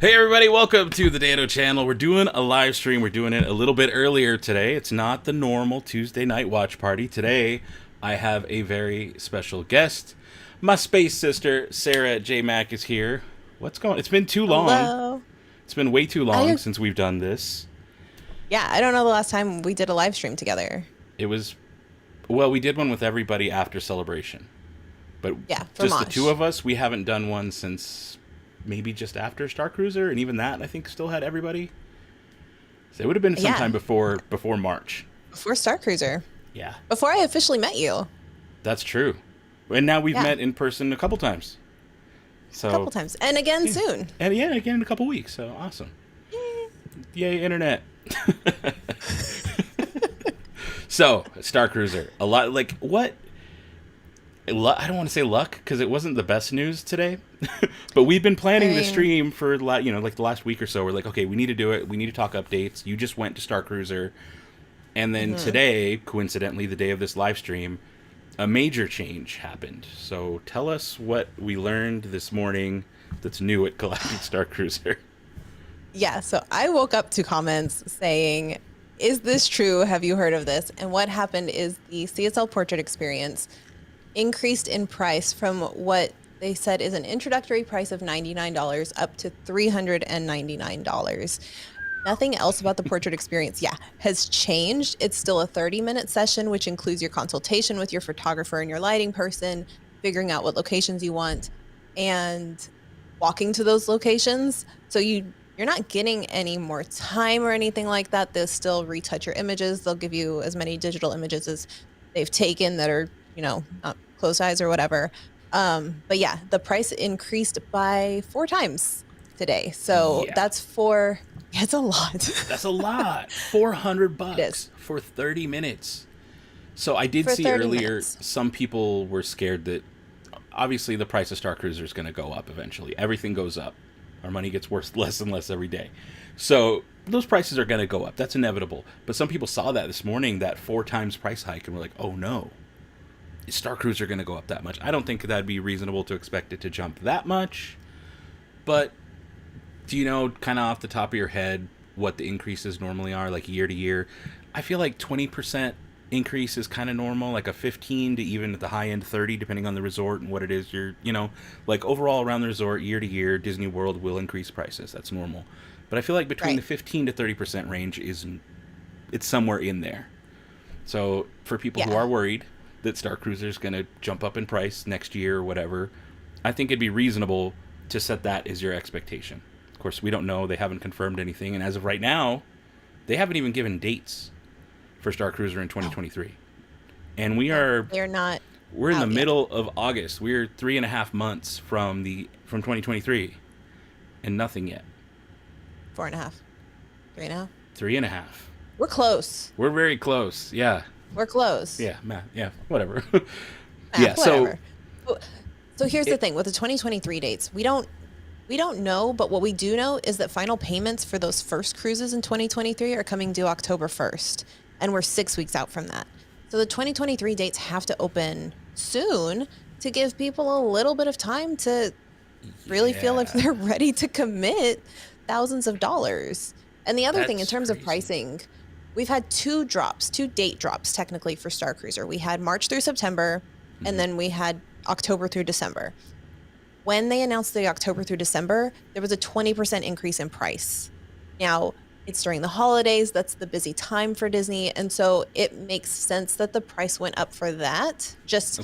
Hey everybody, welcome to the Dano channel. We're doing a live stream. We're doing it a little bit earlier today. It's not the normal Tuesday night watch party. Today, I have a very special guest. My space sister, Sara Jay Mac, is here. What's going on? It's been too long. Hello. It's been way too long since we've done this. Yeah, I don't know the last time we did a live stream together. It was, well, we did one with everybody after Celebration. But Yeah, for just the Mosh. two of us, we haven't done one since maybe just after Starcruiser, and even that I think still had everybody. So it would have been sometime before March. Before Starcruiser. Yeah, Before I officially met you. that's true. And now we've met in person a couple times. So A couple times. And again soon. And yeah, again in a couple weeks. So awesome. Yay, internet. So, Starcruiser. A lot like what? I don't want to say luck because it wasn't the best news today, but we've been planning the stream for like the last week or so. We're like, okay, we need to do it. We need to talk updates. You just went to Starcruiser, and then today, coincidentally, the day of this live stream, a major change happened. So tell us what we learned this morning that's new at Galactic Starcruiser. Yeah, so I woke up to comments saying, is this true? Have you heard of this? And what happened is the CSL Portrait Experience increased in price from what they said is an introductory price of $99 up to $399. Nothing else about the portrait experience, has changed. It's still a 30-minute session, which includes your consultation with your photographer and your lighting person, figuring out what locations you want, and walking to those locations. So you're not getting any more time or anything like that. They'll still retouch your images. They'll give you as many digital images as they've taken that are, not closed eyes or whatever. But yeah, the price increased by 4 times today. So that's it's a lot. That's a lot. $400 for 30 minutes. So I did see earlier some people were scared that obviously the price of Starcruiser is going to go up eventually. Everything goes up. Our money gets less and less every day. So those prices are going to go up. That's inevitable. But some people saw that this morning, that 4 times price hike, and were like, oh no. Is Starcruiser going to go up that much? I don't think that'd be reasonable to expect it to jump that much. But do you know, kind of off the top of your head, what the increases normally are, like year to year? I feel like 20% increase is kind of normal, like a 15 to even at the high end 30, depending on the resort and what it is you're, like overall around the resort, year to year, Disney World will increase prices. That's normal. But I feel like between the 15 to 30% range it's somewhere in there. So for people who are worried that Starcruiser is going to jump up in price next year or whatever, I think it'd be reasonable to set that as your expectation. Of course, we don't know. They haven't confirmed anything. And as of right now, they haven't even given dates for Starcruiser in 2023. And we're in the middle of August. We're 3.5 months from 2023 and nothing yet. 4.5. 3.5. 3.5. We're close. We're very close. Yeah. We're close. Yeah, whatever. Whatever. So here's the thing with the 2023 dates. We don't know, but what we do know is that final payments for those first cruises in 2023 are coming due October 1st, and we're 6 weeks out from that. So the 2023 dates have to open soon to give people a little bit of time to really feel like they're ready to commit thousands of dollars. And the other thing in terms of pricing, we've had 2 date drops technically for Starcruiser. We had March through September, and then we had October through December. When they announced the October through December, there was a 20% increase in price. Now, it's during the holidays. That's the busy time for Disney. And so it makes sense that the price went up for that, just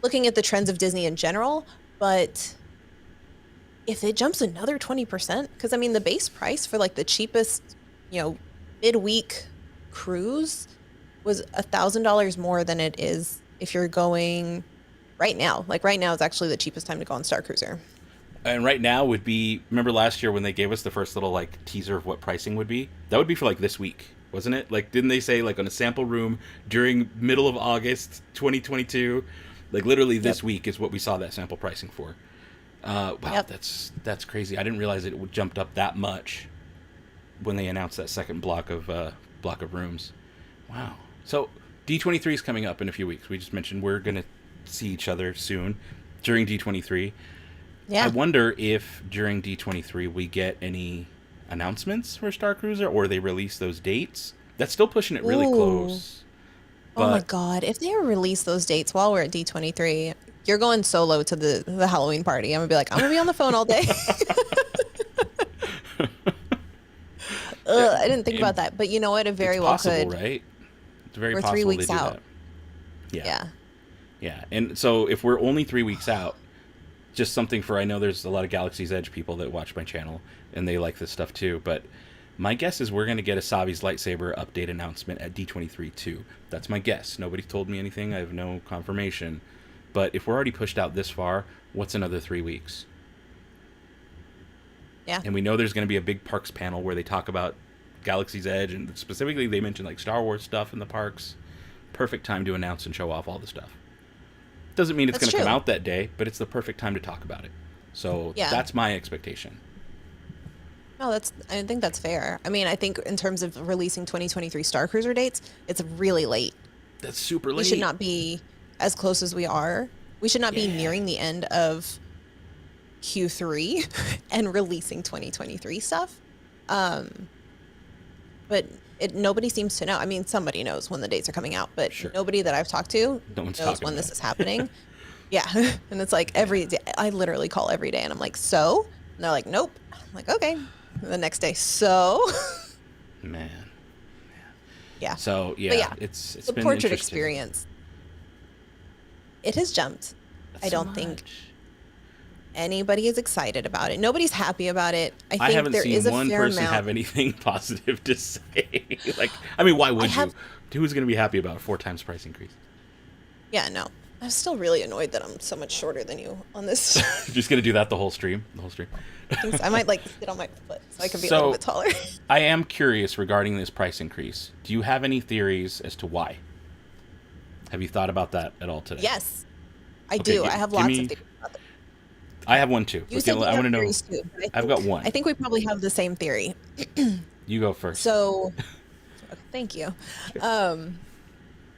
looking at the trends of Disney in general. But if it jumps another 20%, because I mean, the base price for like the cheapest, midweek cruise was $1,000 more than it is if you're going right now. Like right now is actually the cheapest time to go on Starcruiser. And right now would be, remember last year when they gave us the first little like teaser of what pricing would be? That would be for like this week, wasn't it? Like, didn't they say like on a sample room during middle of August 2022? Like literally this week is what we saw that sample pricing for. Wow, that's crazy. I didn't realize it jumped up that much when they announced that second block of rooms. Wow. So D23 is coming up in a few weeks. We just mentioned we're gonna see each other soon during D23. I wonder if during D23 we get any announcements for Starcruiser, or they release those dates. That's still pushing it really close. But, oh my God. If they release those dates while we're at D23, you're going solo to the Halloween party. I'm going to be like, I'm going to be on the phone all day. I didn't think about that. But you know what? It very well could. Right? It's very we're possible 3 weeks they do out. that. Yeah. And so if we're only 3 weeks out, just something for, I know there's a lot of Galaxy's Edge people that watch my channel and they like this stuff too, but my guess is we're going to get a Savi's lightsaber update announcement at D23 too. That's my guess. Nobody told me anything. I have no confirmation. But if we're already pushed out this far, what's another 3 weeks? Yeah. And we know there's going to be a big parks panel where they talk about Galaxy's Edge, and specifically they mention like Star Wars stuff in the parks. Perfect time to announce and show off all the stuff. Doesn't mean it's going to come out that day, but it's the perfect time to talk about it. So that's my expectation. No, I think that's fair. I mean, I think in terms of releasing 2023 Starcruiser dates, it's really late. That's super late. We should not be as close as we are. We should not be nearing the end of Q3 and releasing 2023 stuff. But nobody seems to know. I mean, somebody knows when the dates are coming out, but nobody that I've talked to knows when this is happening. Yeah. And it's like every day, I literally call every day and I'm like, so? And they're like, nope. I'm like, okay. And the next day, so? Man. Yeah. So, it's the been Portrait Experience. It has jumped. That's I don't think anybody is excited about it. Nobody's happy about it. I think there is a fair amount. I haven't seen one person have anything positive to say. Like, I mean, why would you? Who's going to be happy about a 4 times price increase? Yeah, no. I'm still really annoyed that I'm so much shorter than you on this. You're just going to do that the whole stream? I might sit on my foot so I can be a little bit taller. I am curious regarding this price increase. Do you have any theories as to why? Have you thought about that at all today? Yes, I do. I have lots of theories about that. I have one too. I want to know. Too, I've got one. I think we probably have the same theory. You go first. So, thank you.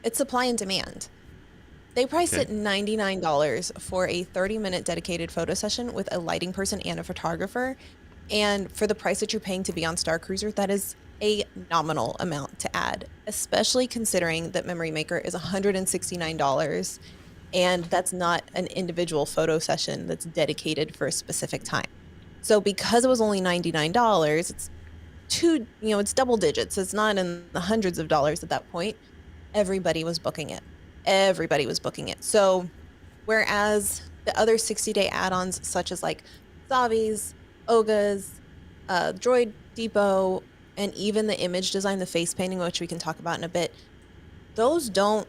It's supply and demand. They priced it $99 for a 30-minute dedicated photo session with a lighting person and a photographer. And for the price that you're paying to be on Starcruiser, that is a nominal amount to add, especially considering that Memory Maker is $169. And that's not an individual photo session that's dedicated for a specific time. So because it was only $99, it's double digits. It's not in the hundreds of dollars at that point. Everybody was booking it. So whereas the other 60-day add-ons, such as like Savi's, Oga's, Droid Depot, and even the image design, the face painting, which we can talk about in a bit, those don't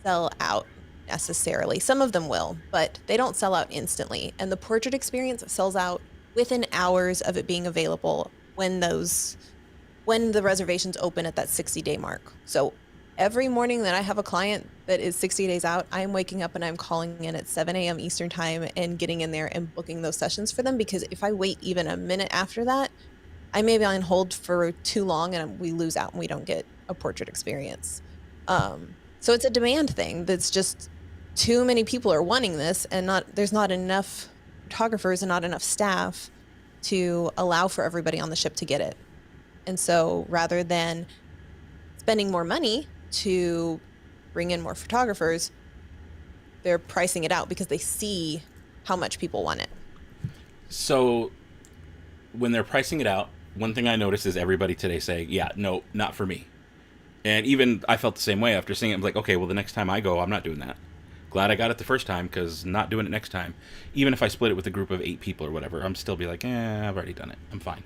sell out necessarily. Some of them will, but they don't sell out instantly. And the Portrait Experience sells out within hours of it being available when the reservations open at that 60-day mark. So every morning that I have a client that is 60 days out, I'm waking up and I'm calling in at 7 a.m. Eastern time and getting in there and booking those sessions for them, because if I wait even a minute after that, I may be on hold for too long and we lose out and we don't get a Portrait Experience. So it's a demand thing. That's just too many people are wanting this, and there's not enough photographers and not enough staff to allow for everybody on the ship to get it. And so rather than spending more money to bring in more photographers, they're pricing it out because they see how much people want it. So when they're pricing it out, one thing I noticed is everybody today saying, yeah, no, not for me. And even I felt the same way after seeing it. I'm like, okay, well, the next time I go, I'm not doing that. Glad I got it the first time, because not doing it next time. Even if I split it with a group of 8 people or whatever, I'm still be like, I've already done it. I'm fine.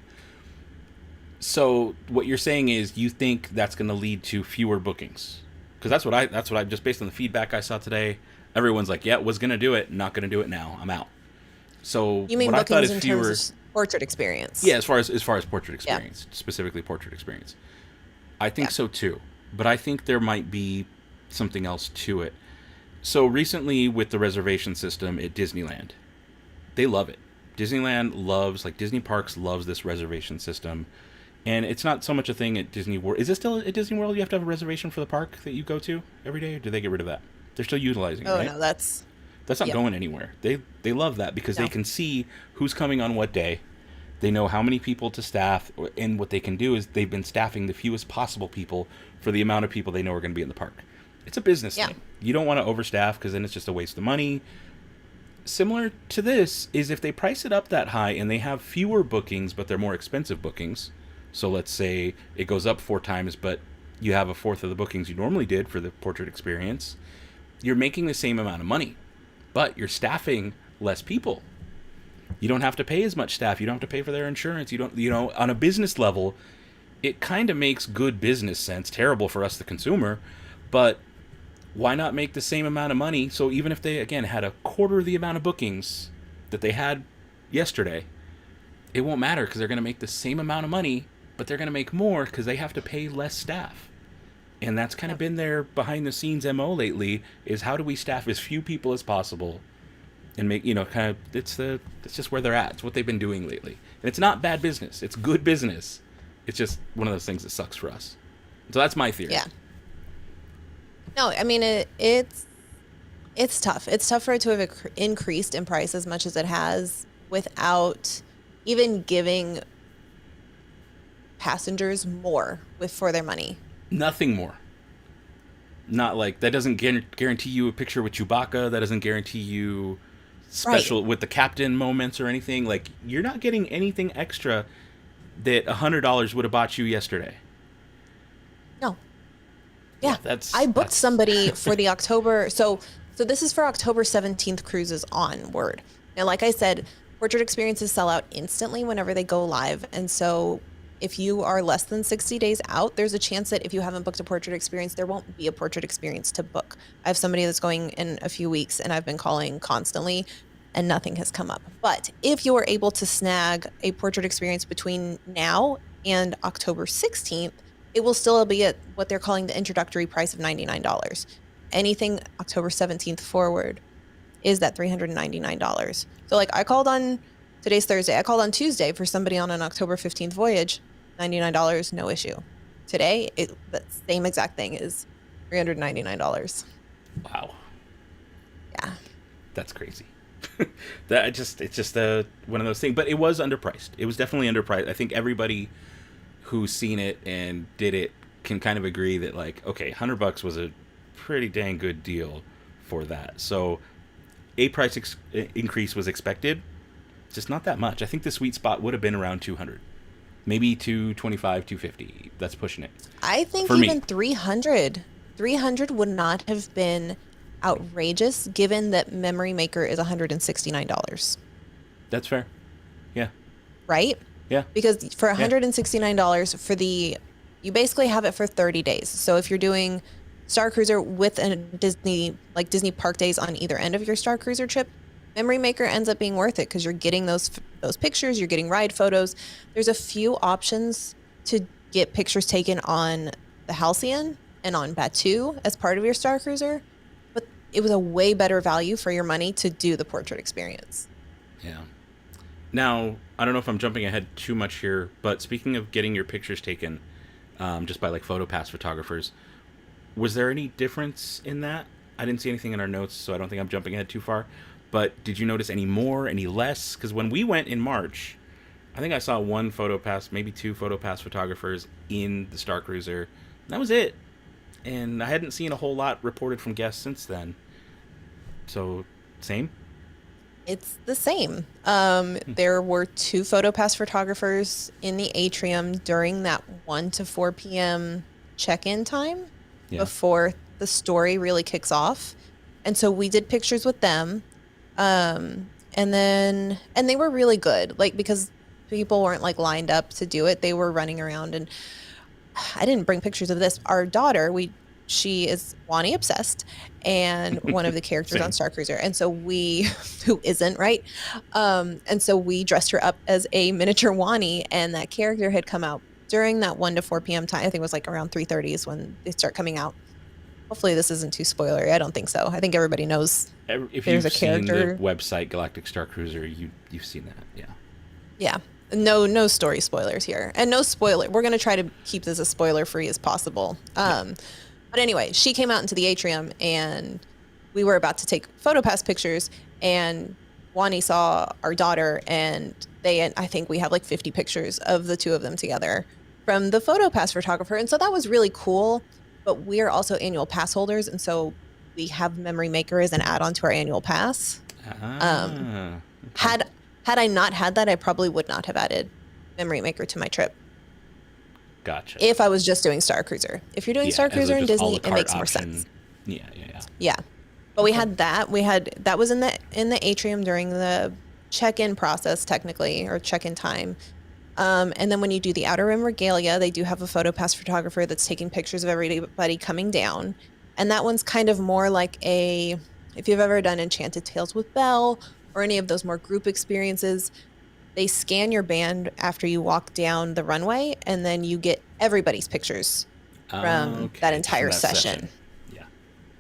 So what you're saying is you think that's going to lead to fewer bookings? Because that's what I just based on the feedback I saw today. Everyone's like, yeah, was going to do it, not going to do it now. I'm out. So you mean what bookings I thought is fewer, terms of Portrait Experience? Yeah, as far as Portrait Experience, specifically Portrait Experience. I think so too, but I think there might be something else to it. So recently with the reservation system at Disneyland, they love it. Disney Parks loves this reservation system. And it's not so much a thing at Disney World. Is it still at Disney World? You have to have a reservation for the park that you go to every day, or do they get rid of that? They're still utilizing it, right? Oh, no, that's That's not going anywhere. They love that because they can see who's coming on what day. They know how many people to staff, and what they can do is they've been staffing the fewest possible people for the amount of people they know are going to be in the park. It's a business thing. You don't want to overstaff because then it's just a waste of money. Similar to this is if they price it up that high and they have fewer bookings, but they're more expensive bookings. So let's say it goes up 4 times, but you have a fourth of the bookings you normally did for the portrait experience. You're making the same amount of money, but you're staffing less people. You don't have to pay as much staff. You don't have to pay for their insurance. You don't, on a business level, it kind of makes good business sense. Terrible for us, the consumer, but why not make the same amount of money? So even if they, again, had a quarter of the amount of bookings that they had yesterday, it won't matter because they're going to make the same amount of money, but they're going to make more because they have to pay less staff. And that's kind of been their behind the scenes MO lately, is how do we staff as few people as possible and make, kind of, it's just where they're at. It's what they've been doing lately. And it's not bad business. It's good business. It's just one of those things that sucks for us. So that's my theory. Yeah. No, I mean, it's tough. It's tough for it to have increased in price as much as it has without even giving passengers more for their money. Nothing more. Not like, that doesn't guarantee you a picture with Chewbacca. That doesn't guarantee you special with the captain moments or anything. Like, you're not getting anything extra that $100 would have bought you yesterday. No. Yeah, I booked somebody for the October. So this is for October 17th cruises onward. Now, like I said, portrait experiences sell out instantly whenever they go live. And so if you are less than 60 days out, there's a chance that if you haven't booked a portrait experience, there won't be a portrait experience to book. I have somebody that's going in a few weeks, and I've been calling constantly and nothing has come up. But if you are able to snag a portrait experience between now and October 16th, it will still be at what they're calling the introductory price of $99. Anything October 17th forward is that $399. So like I called on, today's Thursday, I called on Tuesday for somebody on an October 15th voyage, $99, no issue. Today, the same exact thing is $399. Wow. Yeah. That's crazy. It's just one of those things, but it was underpriced. It was definitely underpriced. I think everybody who's seen it and did it can kind of agree that, like, okay, $100 was a pretty dang good deal for that. So a price increase was expected, just not that much. I think the sweet spot would have been around 200, maybe 225, 250. That's pushing it. I think even 300 would not have been outrageous, given that Memory Maker is $169. That's fair. Yeah. Right? Yeah. Because for $169 you basically have it for 30 days. So if you're doing Starcruiser with a Disney park days on either end of your Starcruiser trip, Memory Maker ends up being worth it because you're getting those pictures, you're getting ride photos. There's a few options to get pictures taken on the Halcyon and on Batu as part of your Starcruiser, but it was a way better value for your money to do the portrait experience. Yeah. Now, I don't know if I'm jumping ahead too much here, but speaking of getting your pictures taken just by like Photopass photographers, was there any difference in that? I didn't see anything in our notes, so I don't think I'm jumping ahead too far. But did you notice any more, any less? Because when we went in March, I think I saw one Photopass, maybe two Photopass photographers in the Starcruiser. That was it. And I hadn't seen a whole lot reported from guests since then. So, same? It's the same. There were 2 Photopass photographers in the atrium during that 1 to 4 p.m. check-in time before the story really kicks off. And so we did pictures with them. And they were really good, like, because people weren't like lined up to do it. They were running around, and I didn't bring pictures of this. Our daughter, she is Wani obsessed and one of the characters on Starcruiser. And so who isn't, right? And so we dressed her up as a miniature Wani, and that character had come out during that 1 to 4 p.m. time. I think it was like around 3:30 is when they start coming out. Hopefully this isn't too spoilery. I don't think so. I think everybody knows if there's you've a character. Seen the website Galactic Starcruiser, you've seen that. Yeah. Yeah. No story spoilers here. And no spoiler. We're going to try to keep this as spoiler free as possible. But anyway, she came out into the atrium, and we were about to take Photopass pictures, and Wani saw our daughter, and I think we have like 50 pictures of the two of them together from the Photopass photographer. And so that was really cool. But we are also annual pass holders, and so we have Memory Maker as an add-on to our annual pass. Okay. Had I not had that, I probably would not have added Memory Maker to my trip. Gotcha. If I was just doing Starcruiser. If you're doing Starcruiser and Disney, it makes more sense. Yeah. But we had that. That was in the atrium during the check-in process, technically, or check-in time. And then when you do the Outer Rim Regalia, they do have a Photopass photographer that's taking pictures of everybody coming down. And that one's kind of more like if you've ever done Enchanted Tales with Belle or any of those more group experiences, they scan your band after you walk down the runway, and then you get everybody's pictures from that entire session. Yeah.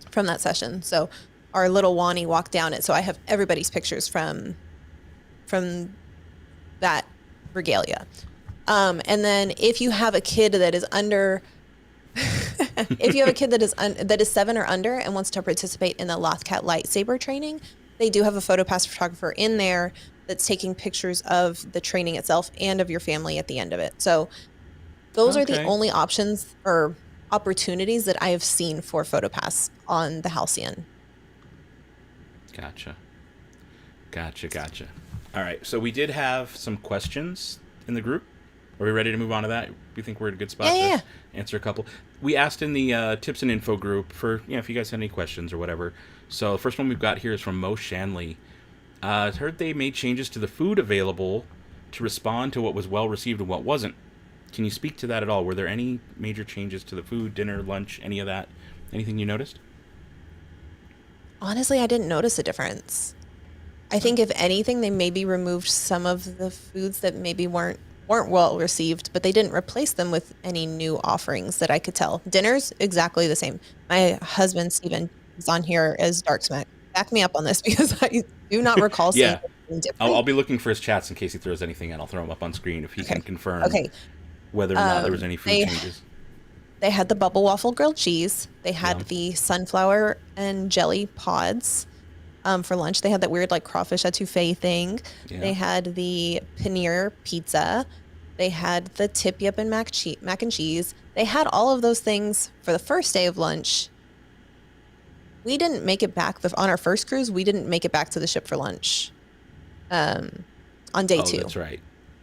From that session. So our little Wani walked down it. So I have everybody's pictures from that regalia. And then if you have a kid that is under if you have a kid that is 7 or under and wants to participate in the Lothcat lightsaber training, they do have a Photopass photographer in there that's taking pictures of the training itself and of your family at the end of it. So those are the only options or opportunities that I have seen for Photopass on the Halcyon. Gotcha. All right, so we did have some questions in the group. Are we ready to move on to that? We think we're in a good spot to answer a couple. We asked in the tips and info group for if you guys had any questions or whatever. So the first one we've got here is from Mo Shanley. I heard they made changes to the food available to respond to what was well received and what wasn't. Can you speak to that at all? Were there any major changes to the food, dinner, lunch, any of that? Anything you noticed? Honestly, I didn't notice a difference. I think if anything, they maybe removed some of the foods that maybe weren't well received, but they didn't replace them with any new offerings that I could tell. Dinner's exactly the same. My husband, Steven, is on here as Dark Smack. Back me up on this because I do not recall seeing anything different. I'll be looking for his chats in case he throws anything in. I'll throw him up on screen if he can confirm whether or not there was any food changes. They had the bubble waffle grilled cheese. They had the sunflower and jelly pods for lunch. They had that weird like crawfish etouffee thing. Yeah. They had the paneer pizza. They had the tip yip and mac and cheese. They had all of those things for the first day of lunch. We didn't make it back on our first cruise. We didn't make it back to the ship for lunch on day 2.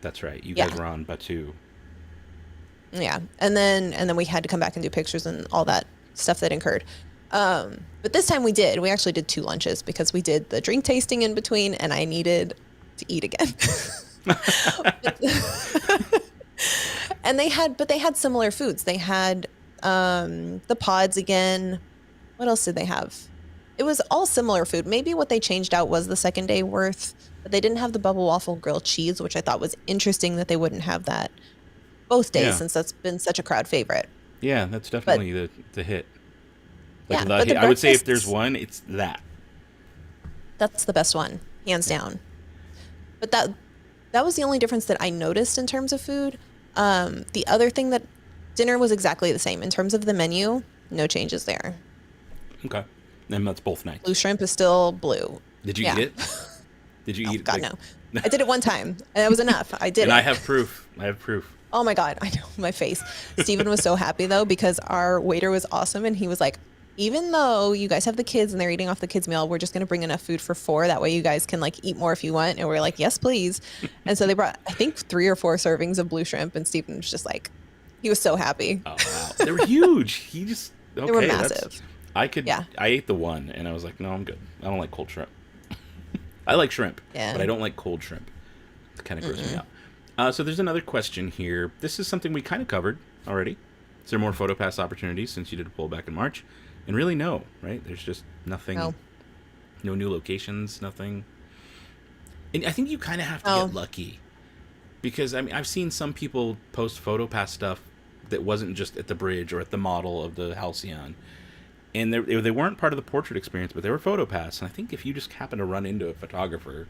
That's right. You guys were on Batu. Yeah, and then we had to come back and do pictures and all that stuff that incurred. But this time we did. We actually did 2 lunches because we did the drink tasting in between, and I needed to eat again. And they had similar foods. They had the pods again. What else did they have? It was all similar food. Maybe what they changed out was the second day worth, but they didn't have the bubble waffle grilled cheese, which I thought was interesting that they wouldn't have that both days since that's been such a crowd favorite. Yeah, that's definitely the hit. Like I would say if there's one, it's that. That's the best one, hands down. But that was the only difference that I noticed in terms of food. The other thing that dinner was exactly the same. In terms of the menu, no changes there. Okay. And that's both nights. Blue shrimp is still blue. Did you eat it? Did you eat it? God, no. I did it one time, and that was enough. I did it. And I have proof. Oh my God, I know, my face. Steven was so happy though because our waiter was awesome, and he was like, even though you guys have the kids and they're eating off the kids' meal, we're just going to bring enough food for 4. That way you guys can like eat more if you want. And we're like, yes, please. And so they brought, I think 3 or 4 servings of blue shrimp, and Steven was just like, he was so happy. Oh, wow. They were huge. They were massive. I ate the one and I was like, no, I'm good. I don't like cold shrimp. I like shrimp, but I don't like cold shrimp. It kind of grosses me out. So there's another question here. This is something we kind of covered already. Is there more PhotoPass opportunities since you did a poll back in March? And really, no, right? There's just nothing. No new locations, nothing. And I think you kind of have to get lucky. Because, I mean, I've seen some people post PhotoPass stuff that wasn't just at the bridge or at the model of the Halcyon. And they weren't part of the portrait experience, but they were PhotoPass. And I think if you just happen to run into a photographer,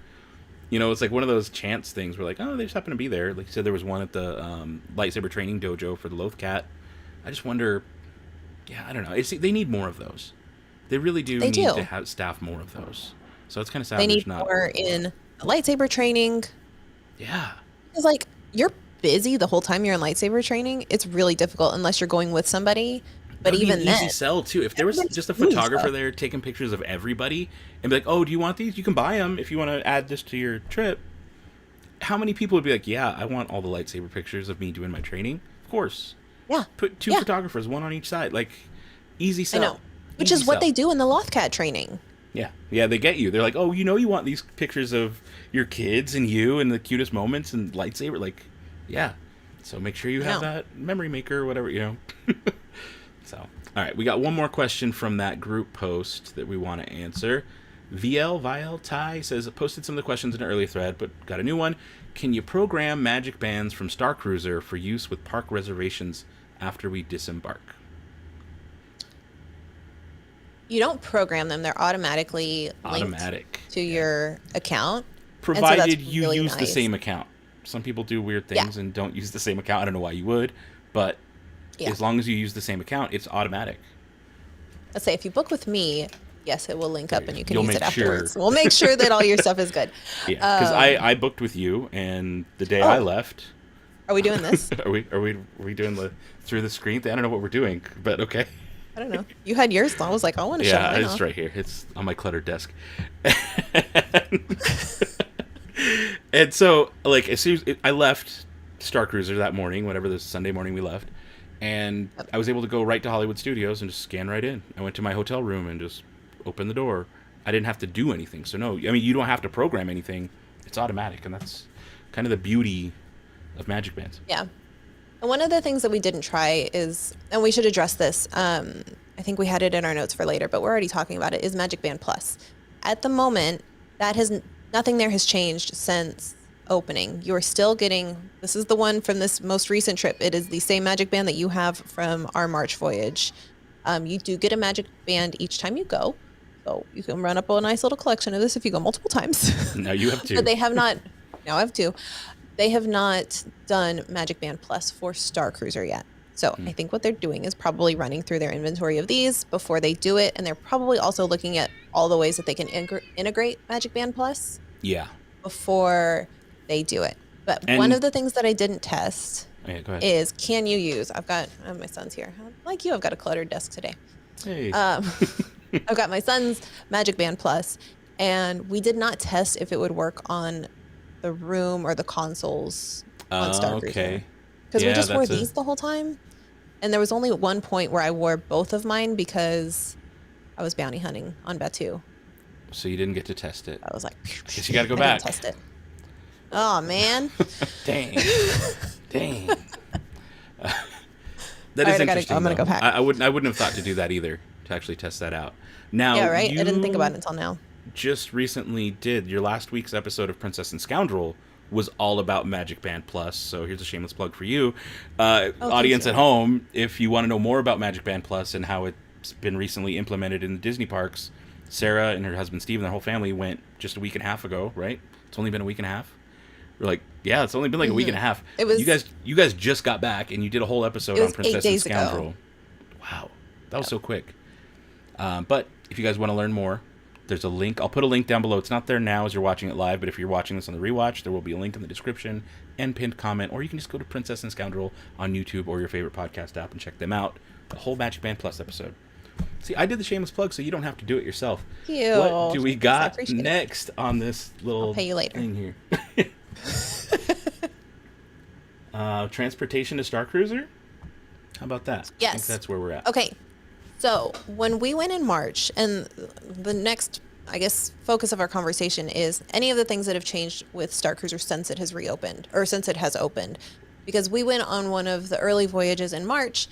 it's like one of those chance things where like, oh, they just happen to be there. Like you said, there was one at the Lightsaber Training Dojo for the Lothcat. I just wonder, I don't know. They need more of those. They really do need to have staff more of those. So it's kind of sad. They need more in lightsaber training. Yeah. Because like you're busy the whole time you're in lightsaber training. It's really difficult unless you're going with somebody. But even then, easy sell too. If there was just a photographer there taking pictures of everybody and be like, "Oh, do you want these? You can buy them if you want to add this to your trip." How many people would be like, "Yeah, I want all the lightsaber pictures of me doing my training"? Of course. Yeah. Put two photographers, one on each side. Like, easy sell. I know. Which is what they do in the Lothcat training. Yeah. Yeah, they get you. They're like, "Oh, you want these pictures of your kids and you and the cutest moments and lightsaber." Like, yeah. So make sure you have that memory maker or whatever, So, all right, we got one more question from that group post that we want to answer. VL Ty says, posted some of the questions in an earlier thread, but got a new one. Can you program magic bands from Starcruiser for use with park reservations after we disembark? You don't program them. They're automatically linked to your account. Provided you use the same account. Some people do weird things and don't use the same account. I don't know why you would, but as long as you use the same account, it's automatic. Let's say if you book with me, yes, it will link up and you can use it afterwards. We'll make sure that all your stuff is good. Yeah, because I booked with you, and the day I left. Are we doing this? Are we doing the through the screen thing? I don't know what we're doing, but okay. I don't know. You had yours, so I was like, I want to show mine off. Yeah, it's right here. It's on my cluttered desk. And so, like, as soon as I left Starcruiser that morning, whatever the Sunday morning we left, and I was able to go right to Hollywood Studios and just scan right in. I went to my hotel room and just opened the door. I didn't have to do anything. So no, I mean, you don't have to program anything. It's automatic, and that's kind of the beauty of Magic Bands. Yeah. And one of the things that we didn't try is, and we should address this, I think we had it in our notes for later, but we're already talking about it, is Magic Band Plus. At the moment, nothing there has changed since opening. You're still getting, this is the one from this most recent trip. It is the same Magic Band that you have from our March voyage. You do get a Magic Band each time you go. So you can run up a nice little collection of this if you go multiple times. No, you have two. But they have not, now I have two. They have not done Magic Band Plus for Starcruiser yet. So I think what they're doing is probably running through their inventory of these before they do it. And they're probably also looking at all the ways that they can integrate Magic Band Plus. Yeah. Before they do it. But one of the things that I didn't test is, can you use, I've got my son's here. Like you, I've got a cluttered desk today. Hey. I've got my son's Magic Band Plus, and we did not test if it would work on the room or the consoles on Starcruiser. Okay. Because we just wore these the whole time. And there was only one point where I wore both of mine because I was bounty hunting on Batu. So you didn't get to test it. I was like, I guess you got to go back. Test it. Oh, man. Dang. That is interesting. I'm going to go back. I wouldn't have thought to do that either, to actually test that out. Now, yeah, right? I didn't think about it until now. Just recently your last week's episode of Princess and Scoundrel was all about Magic Band Plus, so here's a shameless plug for you. Audience at home, if you want to know more about Magic Band Plus and how it's been recently implemented in the Disney parks, Sarah and her husband Steve and their whole family went just a week and a half ago, right? It's only been a week and a half. We're like, yeah, it's only been like a week and a half. It was, you guys just got back and you did a whole episode on Princess and Scoundrel. Ago. Wow, that was so quick. But if you guys want to learn more, there's a link. I'll put a link down below. It's not there now as you're watching it live, but if you're watching this on the rewatch, there will be a link in the description and pinned comment, or you can just go to Princess and Scoundrel on YouTube or your favorite podcast app and check them out. The whole Magic Band Plus episode. See, I did the shameless plug, so you don't have to do it yourself. Cute. What do we got next on this little thing here? Transportation to Starcruiser? How about that? Yes. I think that's where we're at. Okay. So when we went in March, and the next, I guess, focus of our conversation is any of the things that have changed with Starcruiser since it has reopened, or since it has opened. Because we went on one of the early voyages in March.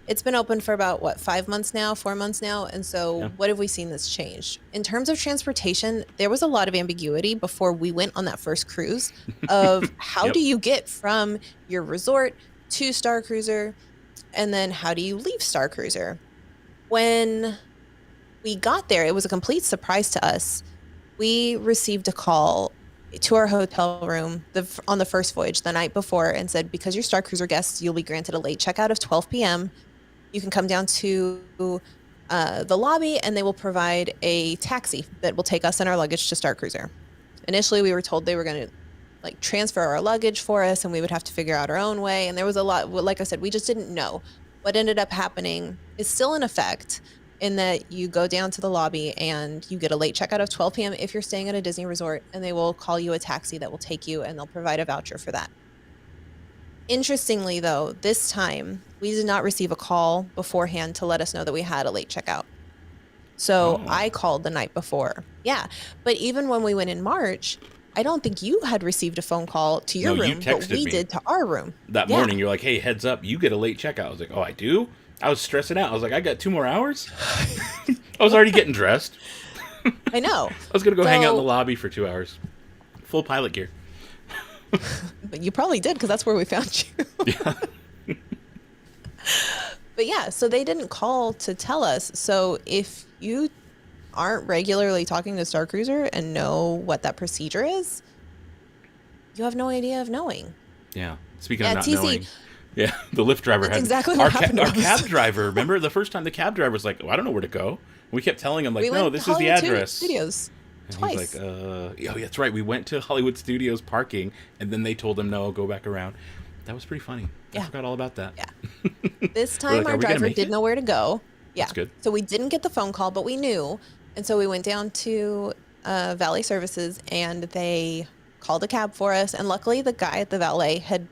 It's been open for about, 4 months now? And so what have we seen that's changed? In terms of transportation, there was a lot of ambiguity before we went on that first cruise of how do you get from your resort to Starcruiser, and then how do you leave Starcruiser? When we got there, it was a complete surprise to us. We received a call to our hotel room on the first voyage the night before and said, because you're Starcruiser guests, you'll be granted a late checkout of 12 p.m. You can come down to the lobby, and they will provide a taxi that will take us and our luggage to Starcruiser. Initially, we were told they were going to like transfer our luggage for us, and we would have to figure out our own way. And there was a lot, like I said, we just didn't know. What ended up happening is still in effect, in that you go down to the lobby and you get a late checkout of 12 p.m. if you're staying at a Disney resort, and they will call you a taxi that will take you, and they'll provide a voucher for that. Interestingly, though, this time we did not receive a call beforehand to let us know that we had a late checkout. So I called the night before. Yeah. But even when we went in March, I don't think you had received a phone call to your room, but we did to our room. That morning, you're like, hey, heads up, you get a late checkout. I was like, oh, I do? I was stressing out. I was like, I got 2 more hours? I was already getting dressed. I know. I was going to go hang out in the lobby for 2 hours. Full pilot gear. But you probably did, because that's where we found you. Yeah. But yeah, so they didn't call to tell us. So if you aren't regularly talking to Starcruiser and know what that procedure is, you have no idea of knowing. Yeah. Speaking of not knowing. Yeah, the Lyft driver had exactly what happened our cab driver. Remember the first time the cab driver was like, oh, I don't know where to go. We kept telling him, like, no, this is the address. Studios. And Twice. He's like, oh, yeah, that's right. We went to Hollywood Studios parking, and then they told him, no, go back around. That was pretty funny. I forgot all about that. Yeah. This time our driver did know where to go. Yeah. That's good. So we didn't get the phone call, but we knew. And so we went down to Valet Services, and they called a cab for us. And luckily, the guy at the valet had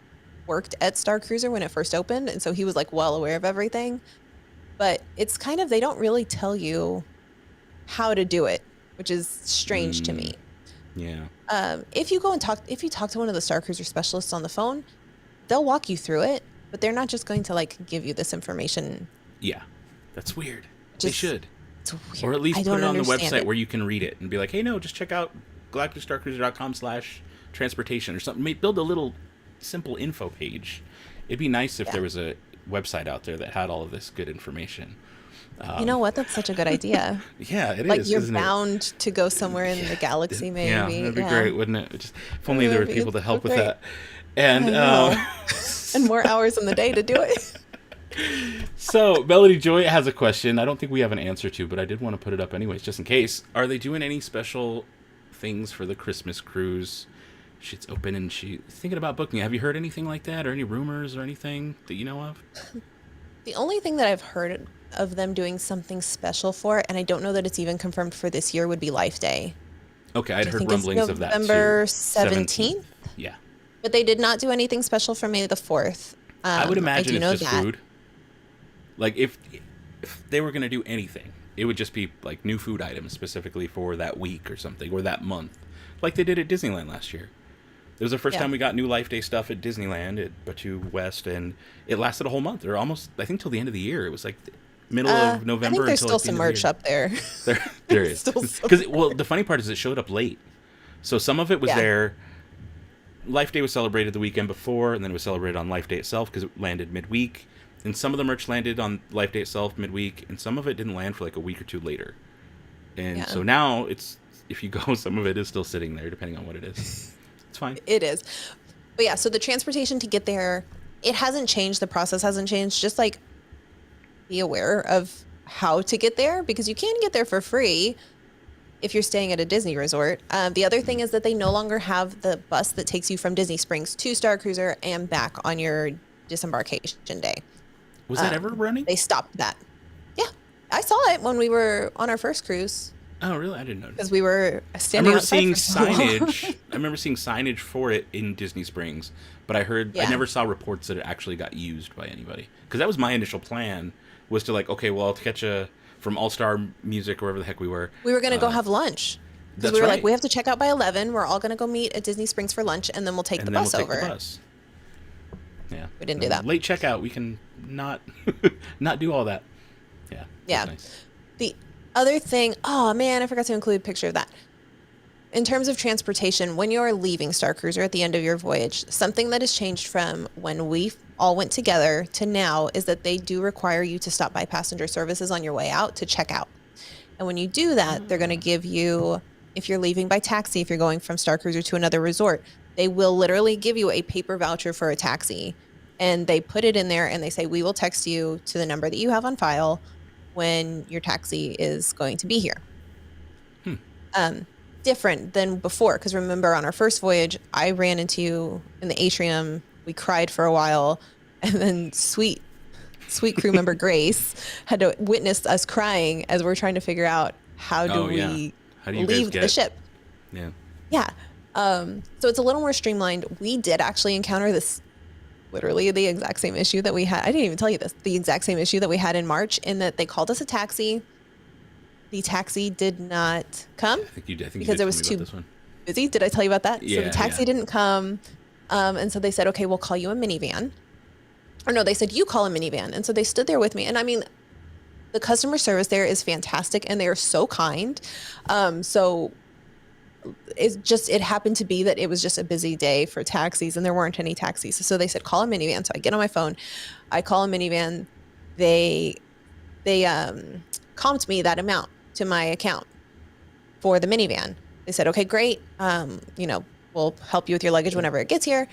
worked at Starcruiser when it first opened. And so he was like well aware of everything. But it's kind of, they don't really tell you how to do it, which is strange to me. Yeah. If you talk to one of the Starcruiser specialists on the phone, they'll walk you through it, but they're not just going to like give you this information. Yeah. That's weird. They should. It's weird. Or at least put it on the website where you can read it and be like, hey, no, just check out galacticstarcruiser.com/transportation or something. Build a little simple info page. It'd be nice if there was a website out there that had all of this good information. You know what? That's such a good idea. Yeah, it like is. You're bound to go somewhere in the galaxy, maybe. Yeah, that'd be great, wouldn't it? Just, if only there were people to help with that. And and more hours in the day to do it. So, Melody Joy has a question. I don't think we have an answer to, but I did want to put it up anyways, just in case. Are they doing any special things for the Christmas cruise? She's open and she's thinking about booking it. Have you heard anything like that, or any rumors or anything that you know of? The only thing that I've heard of them doing something special for it, and I don't know that it's even confirmed for this year, would be Life Day. Okay, I'd heard rumblings of that too. November 17th? Yeah. But they did not do anything special for May the 4th. I would imagine it's just food. Like, if they were going to do anything, it would just be, like, new food items specifically for that week or something, or that month. Like they did at Disneyland last year. It was the first time we got new Life Day stuff at Disneyland, at Batu West, and it lasted a whole month, or almost, I think, till the end of the year. It was, like, middle of November. I think there's still some merch up there. There is. Because, well, the funny part is it showed up late. So some of it was there. Life Day was celebrated the weekend before, and then it was celebrated on Life Day itself because it landed midweek. And some of the merch landed on Life Day itself midweek, and some of it didn't land for like a week or two later. And so now it's, if you go, some of it is still sitting there, depending on what it is. It's fine. It is. But yeah, so the transportation to get there, it hasn't changed. The process hasn't changed. Just like be aware of how to get there, because you can get there for free if you're staying at a Disney resort. The other thing is that they no longer have the bus that takes you from Disney Springs to Starcruiser and back on your disembarkation day. Was that ever running? They stopped that. Yeah. I saw it when we were on our first cruise. Oh, really? I didn't notice. Because we were standing outside. I remember seeing signage for it in Disney Springs, but I never saw reports that it actually got used by anybody. Because that was my initial plan, was to like, okay, well, I'll catch from All Star Music or wherever the heck we were. We were going to go have lunch. Because we were like, we have to check out by 11. We're all going to go meet at Disney Springs for lunch, and then we'll take the bus over. Yeah. We didn't do that. Late checkout, we can not do all that. Yeah. Yeah. Nice. The other thing, oh man, I forgot to include a picture of that. In terms of transportation, when you're leaving Starcruiser at the end of your voyage, something that has changed from when we all went together to now is that they do require you to stop by passenger services on your way out to check out. And when you do that, they're going to give you, if you're leaving by taxi, if you're going from Starcruiser to another resort, they will literally give you a paper voucher for a taxi. And they put it in there and they say, we will text you to the number that you have on file when your taxi is going to be here. Different than before, because remember on our first voyage, I ran into you in the atrium. We cried for a while, and then sweet crew member Grace had to witness us crying as we're trying to figure out how do you leave the ship. Yeah. So it's a little more streamlined. We did actually encounter this, literally the exact same issue that we had. I didn't even tell you this. The exact same issue that we had in March, in that they called us a taxi. The taxi did not come. I think you did. Because it was too busy. Did I tell you about that? Yeah, so the taxi didn't come. And so they said, okay, we'll call you a minivan. Or no, they said, you call a minivan. And so they stood there with me. And I mean, the customer service there is fantastic and they are so kind. So it happened to be that it was just a busy day for taxis and there weren't any taxis. So they said, call a minivan. So I get on my phone, I call a minivan. They comped me that amount to my account for the minivan. They said, okay, great. We'll help you with your luggage whenever it gets here.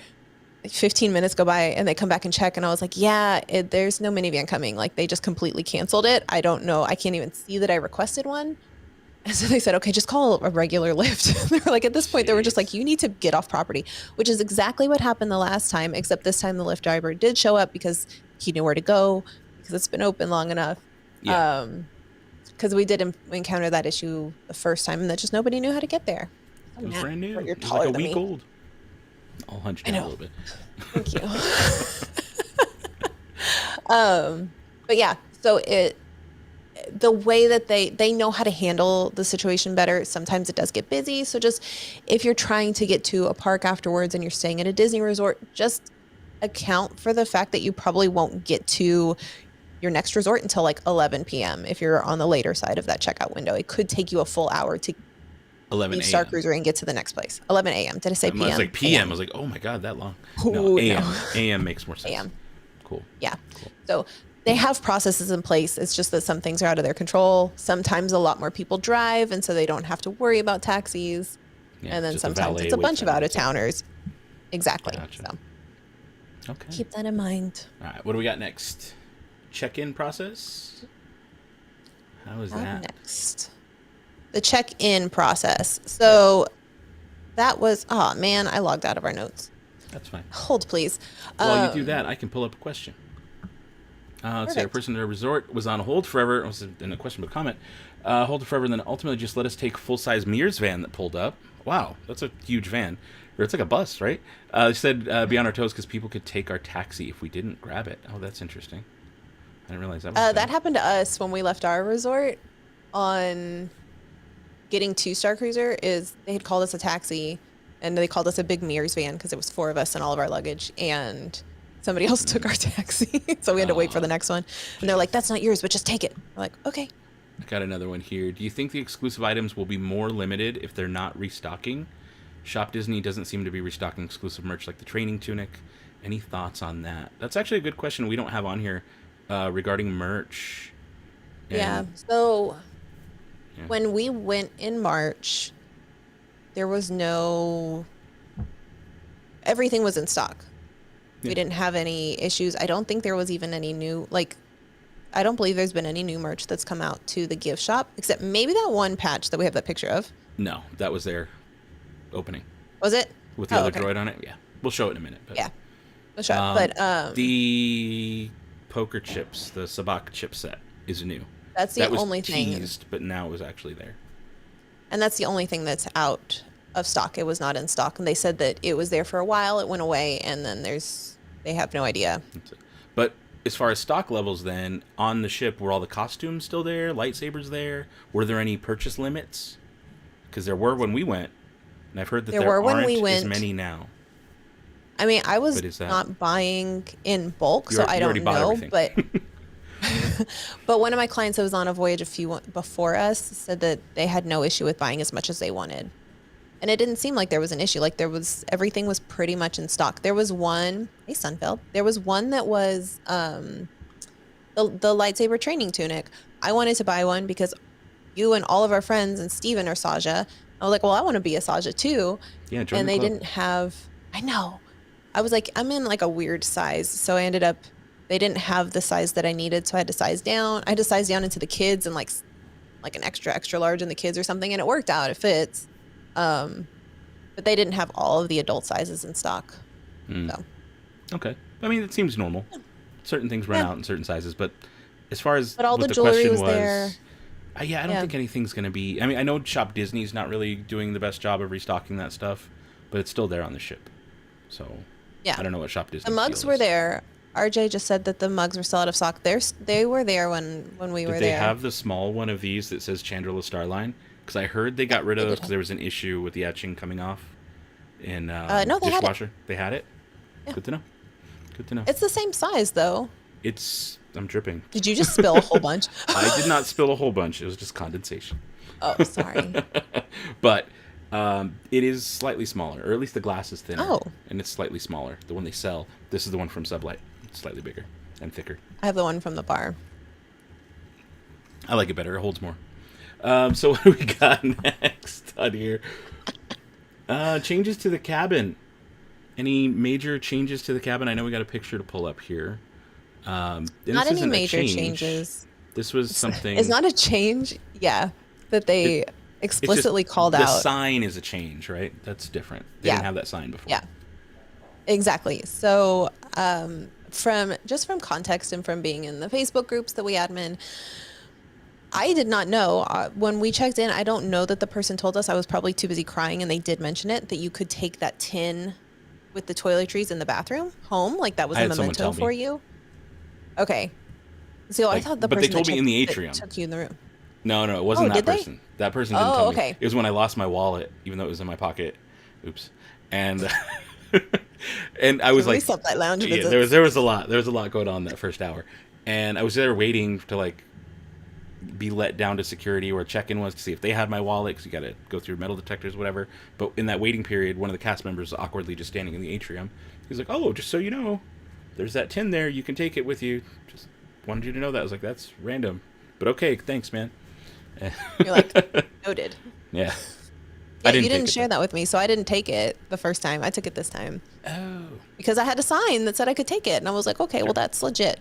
15 minutes go by and they come back and check. And I was like, there's no minivan coming. Like they just completely canceled it. I don't know. I can't even see that I requested one. And so they said, okay, just call a regular Lyft. They were like, at this point, they were just like, you need to get off property, which is exactly what happened the last time, except this time the Lyft driver did show up because he knew where to go because it's been open long enough. Yeah. Because we did encounter that issue the first time and that just nobody knew how to get there. It was brand new. You're it was like a week me. Old. I'll hunch down a little bit. Thank you. But yeah, so the way that they know how to handle the situation better. Sometimes it does get busy. So just if you're trying to get to a park afterwards and you're staying at a Disney resort, just account for the fact that you probably won't get to your next resort until like 11 p.m. if you're on the later side of that checkout window. It could take you a full hour to 11 leave Starcruiser and get to the next place. 11 a.m. Did I say p.m.? I was like p.m. I was like, oh my God, that long. No, a.m. No. A.m. makes more sense. A.m. Cool. Yeah. Cool. So they have processes in place. It's just that some things are out of their control. Sometimes a lot more people drive, and so they don't have to worry about taxis. Yeah, and then sometimes it's a bunch of out-of-towners. Exactly. Gotcha. So okay. Keep that in mind. All right. What do we got next? Check-in process? How is that? Next. The check-in process. So that was, oh man, I logged out of our notes. That's fine. Hold, please. While you do that, I can pull up a question. Let's say a person at a resort was on hold forever. It was in a question but comment. Hold forever, and then ultimately just let us take full-size Mears van that pulled up. Wow, that's a huge van. Or it's like a bus, right? They said be on our toes because people could take our taxi if we didn't grab it. Oh, that's interesting. I didn't realize that was that happened to us when we left our resort on getting to Starcruiser. Is they had called us a taxi and they called us a big Mears van because it was 4 of us and all of our luggage, and somebody else took our taxi. So we had to wait for the next one. And they're like, that's not yours, but just take it. We're like, okay. I got another one here. Do you think the exclusive items will be more limited if they're not restocking? Shop Disney doesn't seem to be restocking exclusive merch like the training tunic. Any thoughts on that? That's actually a good question we don't have on here. Regarding merch. So when we went in March, there was everything was in stock. We didn't have any issues. I don't think there was even any new, I don't believe there's been any new merch that's come out to the gift shop, except maybe that one patch that we have that picture of. No, that was their opening. Was it? With the other droid on it? Yeah. We'll show it in a minute. But, yeah. We'll show it. But the poker chips, the Sabak chip set is new. That's the only thing. That was teased, but now it was actually there. And that's the only thing that's out of stock. It was not in stock. And they said that it was there for a while, it went away, and then they have no idea. But as far as stock levels then, on the ship, were all the costumes still there? Lightsabers there? Were there any purchase limits? Because there were when we went, and I've heard that there aren't as many now. I mean, I was not buying in bulk, so I don't know, but but one of my clients that was on a voyage before us said that they had no issue with buying as much as they wanted. And it didn't seem like there was an issue. Everything was pretty much in stock. There was one, hey Sunfeld, there was one that was the lightsaber training tunic. I wanted to buy one because you and all of our friends and Steven are Saja. I was like, well, I want to be a Saja too. Yeah, join and the they club. didn't have, I know. I was like, I'm in like a weird size. So I ended up they didn't have the size that I needed, so I had to size down. I had to size down into the kids and like an extra large in the kids or something, and it worked out. It fits. But they didn't have all of the adult sizes in stock. So. Okay. I mean, it seems normal. Certain things run out in certain sizes, but as far as all what the question jewelry was there. I don't think anything's going to be... I mean, I know Shop Disney's not really doing the best job of restocking that stuff, but it's still there on the ship. So, I don't know what Shop Disney... The mugs were there. RJ just said that the mugs were still out of stock. They were there when we were there. Did they have the small one of these that says Chandrila Starline? Because I heard they got rid of because there was an issue with the etching coming off in no, they dishwasher. Had it. They had it? Yeah. Good to know. Good to know. It's the same size, though. I'm dripping. Did you just spill a whole bunch? I did not spill a whole bunch. It was just condensation. Oh, sorry. But it is slightly smaller, or at least the glass is thinner. Oh. And it's slightly smaller. The one they sell. This is the one from Sublight. It's slightly bigger and thicker. I have the one from the bar. I like it better. It holds more. So what do we got next on here? Changes to the cabin. Any major changes to the cabin? I know we got a picture to pull up here. Not any major changes. This was something... It's not a change, that they explicitly called out. The sign is a change, right? That's different. They didn't have that sign before. Yeah, exactly. So from context and from being in the Facebook groups that we admin, I did not know. When we checked in, I don't know that the person told us. I was probably too busy crying, and they did mention it, that you could take that tin with the toiletries in the bathroom home. Like that was a memento for you. Okay. So I thought the person but they told me in the atrium. Took you in the room. No, it wasn't that person. That person didn't tell me. It was when I lost my wallet, even though it was in my pocket. Oops. And and I was like, that lounge visit. There was a lot going on that first hour, and I was there waiting to like be let down to security where check-in was to see if they had my wallet, because you got to go through metal detectors, whatever. But in that waiting period, one of the cast members was awkwardly just standing in the atrium. He's like, "Oh, just so you know, there's that tin there. You can take it with you. Just wanted you to know that." I was like, "That's random, but okay, thanks, man." You're like, noted. Yeah. You didn't share that with me, so I didn't take it the first time. I took it this time. Oh. Because I had a sign that said I could take it, and I was like, okay, well, that's legit.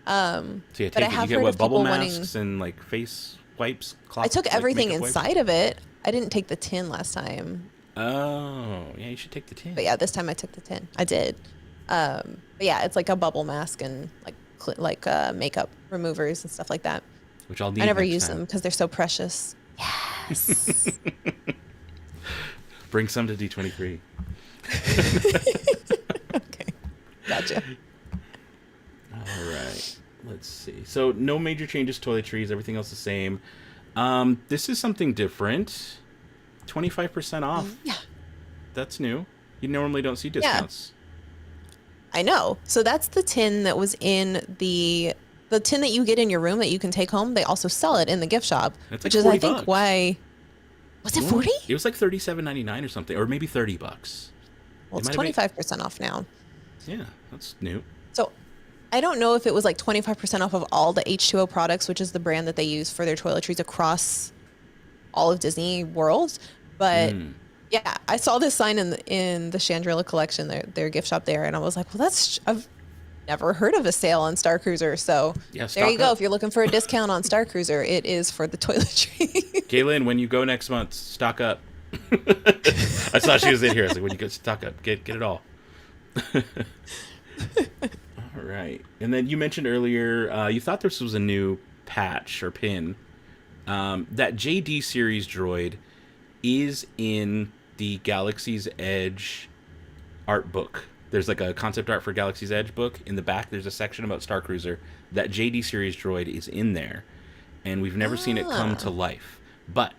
So you get what, bubble masks and like face wipes? I took everything inside of it. I didn't take the tin last time. Oh, yeah, you should take the tin. But yeah, this time I took the tin. I did. But yeah, it's like a bubble mask and like makeup removers and stuff like that. Which I'll need. I never use them because they're so precious. Yes. Bring some to D23. Okay. Gotcha. All right. Let's see. So no major changes to toiletries. Everything else the same. This is something different. 25% off. Yeah. That's new. You normally don't see discounts. Yeah. I know. So that's the tin that was in the tin that you get in your room that you can take home. They also sell it in the gift shop, which is, I think, why. Was it 40? It was like $37.99 or something, or maybe $30. Well, it's 25% off now. Yeah, that's new. So I don't know if it was like 25% off of all the H2O products, which is the brand that they use for their toiletries across all of Disney World. But yeah, I saw this sign in the Chandrila collection, their gift shop there, and I was like, well, I've never heard of a sale on Starcruiser. So there you go. If you're looking for a discount on Starcruiser, it is for the toiletry. Kaylin, when you go next month, stock up. I saw she was in here. I was like, when you go, stock up. Get it all. All right. And then you mentioned earlier, you thought this was a new patch or pin. That JD Series Droid is in the Galaxy's Edge art book. There's like a concept art for Galaxy's Edge book. In the back, there's a section about Starcruiser. That JD Series Droid is in there, and we've never seen it come to life. But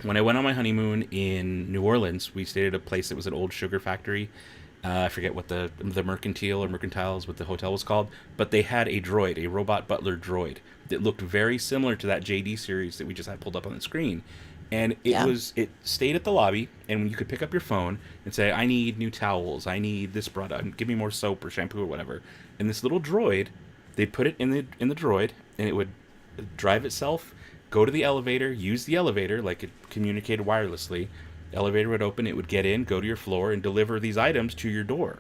when I went on my honeymoon in New Orleans, we stayed at a place that was an old sugar factory. I forget what the mercantiles, what the hotel was called, but they had a droid, a robot butler droid, that looked very similar to that JD series that we just had pulled up on the screen. And it stayed at the lobby, and you could pick up your phone and say, I need new towels, I need this product, give me more soap or shampoo or whatever. And this little droid, they'd put it in the droid, and it would drive itself, go to the elevator, use the elevator, like it communicated wirelessly. The elevator would open, it would get in, go to your floor, and deliver these items to your door.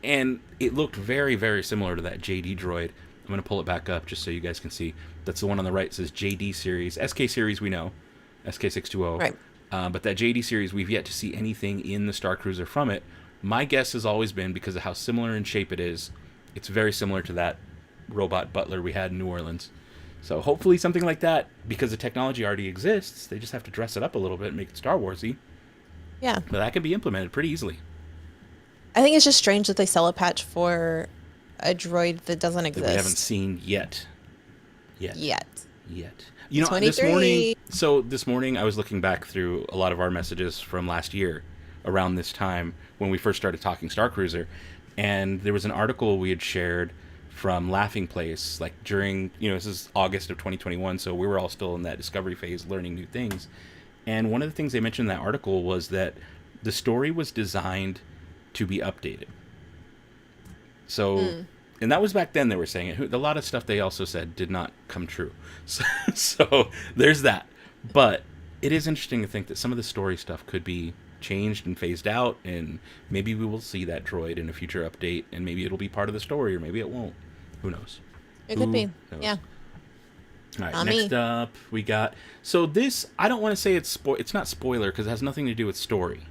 And it looked very, very similar to that JD droid. I'm going to pull it back up just so you guys can see. That's the one on the right. It says JD series. SK series we know. SK620. Right. But that JD series, we've yet to see anything in the Starcruiser from it. My guess has always been, because of how similar in shape it is, it's very similar to that robot butler we had in New Orleans. So hopefully something like that, because the technology already exists, they just have to dress it up a little bit and make it Star Warsy. Yeah. But that can be implemented pretty easily. I think it's just strange that they sell a patch for a droid that doesn't exist. That we haven't seen yet. Yet. You know, 23. This morning I was looking back through a lot of our messages from last year around this time when we first started talking Starcruiser, and there was an article we had shared from Laughing Place, like during, this is August of 2021, so we were all still in that discovery phase, learning new things. And one of the things they mentioned in that article was that the story was designed to be updated. So, and that was back then they were saying it. A lot of stuff they also said did not come true. So there's that. But it is interesting to think that some of the story stuff could be changed and phased out, and maybe we will see that droid in a future update, and maybe it'll be part of the story, or maybe it won't. Who knows? It could be. Yeah. All right, next up we got... So this, I don't want to say it's not spoiler, because it has nothing to do with story.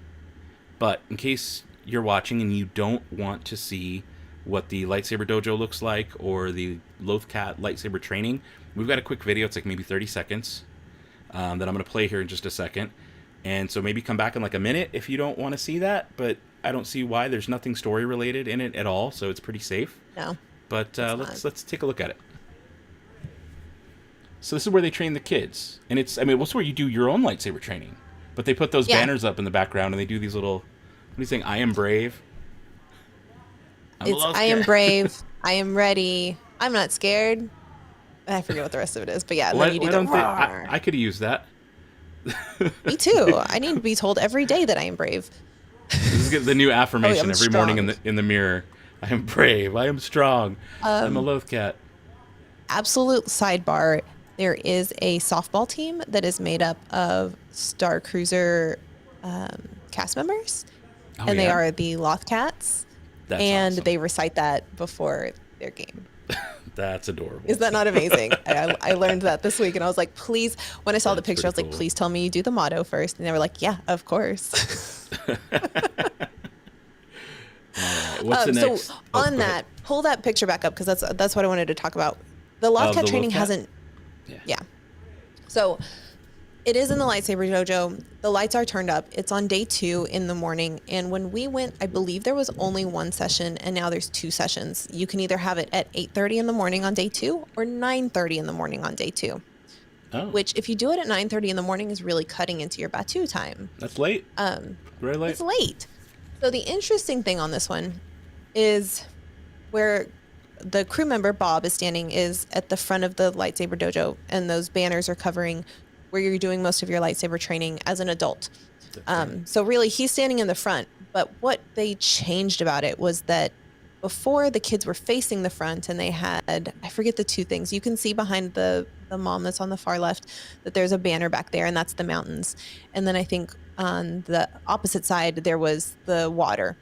But in case you're watching and you don't want to see what the Lightsaber Dojo looks like, or the Lothcat lightsaber training, we've got a quick video. It's like maybe 30 seconds that I'm going to play here in just a second. And so maybe come back in like a minute if you don't want to see that. But I don't see why. There's nothing story related in it at all, so it's pretty safe. No. But let's take a look at it. So this is where they train the kids, and it's what's where you do your own lightsaber training. But they put those banners up in the background, and they do these little. What are you saying? I am brave. I am brave. I am ready. I'm not scared. I forget what the rest of it is, but yeah. And then you do the roar. I could have used that. Me too. I need to be told every day that I am brave. This is the new affirmation every morning in the mirror. I am brave. I am strong. I'm a Lothcat. Absolute sidebar. There is a softball team that is made up of Starcruiser cast members, and they are the Lothcats. That's awesome. They recite that before their game. That's adorable. Is that not amazing? I learned that this week, and I was like, please, when I saw the picture, I was like, please tell me you do the motto first. And they were like, yeah, of course. All right. What's the next? So on that, pull that picture back up, because that's what I wanted to talk about. The Lothcat training hasn't... Yeah. So it is in the Lightsaber Dojo. The lights are turned up. It's on day 2 in the morning. And when we went, I believe there was only one session, and now there's 2 sessions. You can either have it at 8:30 in the morning on day 2 or 9:30 in the morning on day 2. Oh. Which, if you do it at 9:30 in the morning, is really cutting into your Batu time. That's late. Very late. It's late. So the interesting thing on this one is where the crew member, Bob, is standing is at the front of the Lightsaber Dojo, and those banners are covering where you're doing most of your lightsaber training as an adult. So really, he's standing in the front. But what they changed about it was that before, the kids were facing the front, and they had, I forget the 2 things. You can see behind the mom that's on the far left that there's a banner back there, and that's the mountains. And then I think on the opposite side, there was the water.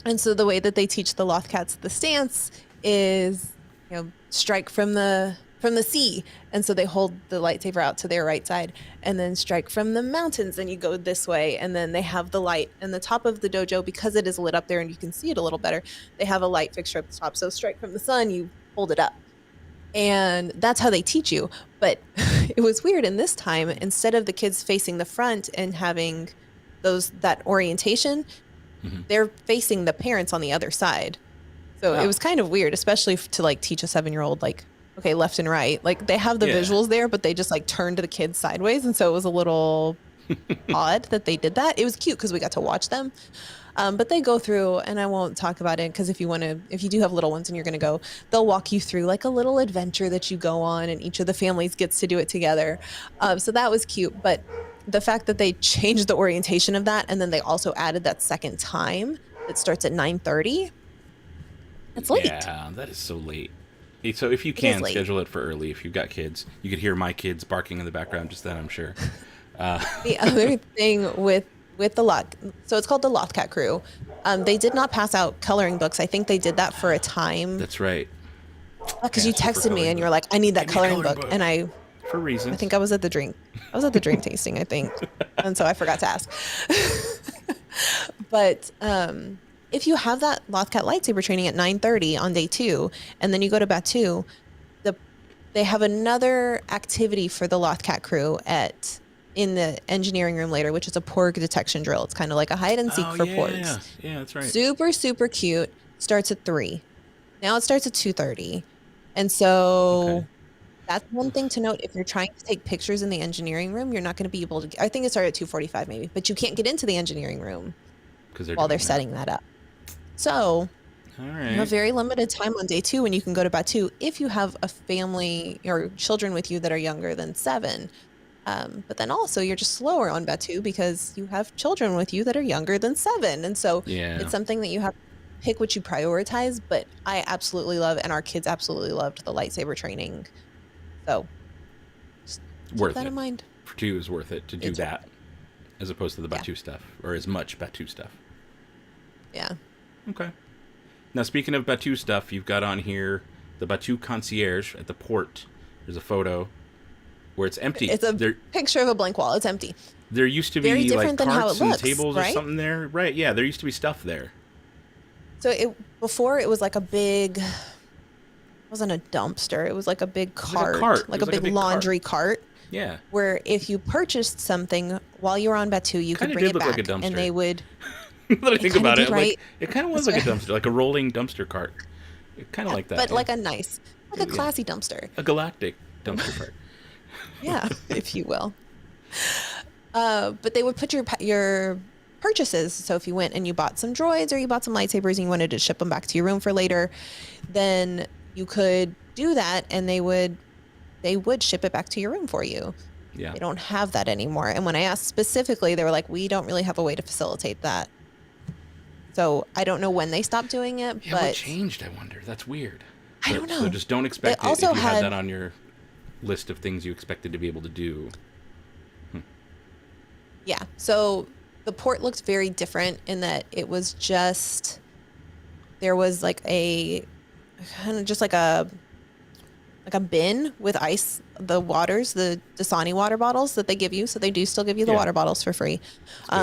And so the way that they teach the Lothcats the stance is, strike from the sea. And so they hold the lightsaber out to their right side, and then strike from the mountains, and you go this way. And then they have the light, and the top of the dojo, because it is lit up there and you can see it a little better, they have a light fixture at the top. So strike from the sun, you hold it up. And that's how they teach you. But it was weird in this time, instead of the kids facing the front and having that orientation, they're facing the parents on the other side. So it was kind of weird, especially to teach a 7-year-old, okay, left and right. They have the visuals there, but they just turned the kids sideways. And so it was a little odd that they did that. It was cute because we got to watch them. But they go through, and I won't talk about it because if you do have little ones and you're going to go, they'll walk you through a little adventure that you go on, and each of the families gets to do it together. So that was cute. But the fact that they changed the orientation of that, and then they also added that second time that starts at 9:30. It's late. Yeah, that is so late. So if you can, schedule it for early. If you've got kids, you could hear my kids barking in the background just then, I'm sure. The other thing with with the lot. So it's called the Lothcat Crew. They did not pass out coloring books. I think they did that for a time. That's right. Because you texted me and you were like, I need that coloring book. And for reasons. I think I was at the drink tasting, I think. And so I forgot to ask. But if you have that Lothcat lightsaber training at 9:30 on day 2, and then you go to Batu, they have another activity for the Lothcat crew in the engineering room later, which is a porg detection drill. It's kind of like a hide and seek for porgs. Yeah, that's right. Super, super cute. Starts at 3. Now it starts at 2:30. And so that's one thing to note. If you're trying to take pictures in the engineering room, you're not going to be able to. I think it started at 2:45 maybe, but you can't get into the engineering room while they're setting that up. So you have very limited time on day 2 when you can go to Batu if you have a family or children with you that are younger than 7. But then also you're just slower on Batu because you have children with you that are younger than 7. And so it's something that you have to pick what you prioritize. But I absolutely love, and our kids absolutely loved the lightsaber training. So just keep that in mind. For 2 is worth it to do that as opposed to the Batu stuff, or as much Batu stuff. Yeah. Okay. Now, speaking of Batu stuff, you've got on here the Batu Concierge at the port. There's a photo where it's empty. It's a picture of a blank wall. It's empty. There used to be like carts and tables or something there. Right, yeah. There used to be stuff there. So before it was like a big... It wasn't a dumpster. It was like a big cart. Like a big laundry cart. Yeah. Where if you purchased something while you were on Batu, you could bring it back. Like a dumpster. And they would... Let me think about it. Right? Like, it kind of was like a dumpster, like a rolling dumpster cart. Kind of like that. But like a nice, like a classy dumpster. A galactic dumpster cart. Yeah, if you will. But they would put your purchases. So if you went and you bought some droids or you bought some lightsabers and you wanted to ship them back to your room for later, then you could do that and they would ship it back to your room for you. Yeah. They don't have that anymore. And when I asked specifically, they were like, we don't really have a way to facilitate that. So I don't know when they stopped doing it, but... what changed, I wonder? That's weird. I don't know. So just don't expect it if you had that on your list of things you expected to be able to do. Yeah. So the port looked very different in that it was just... There was like a... kind of just like a bin with ice, the waters, the Dasani water bottles that they give you. So they do still give you the water bottles for free.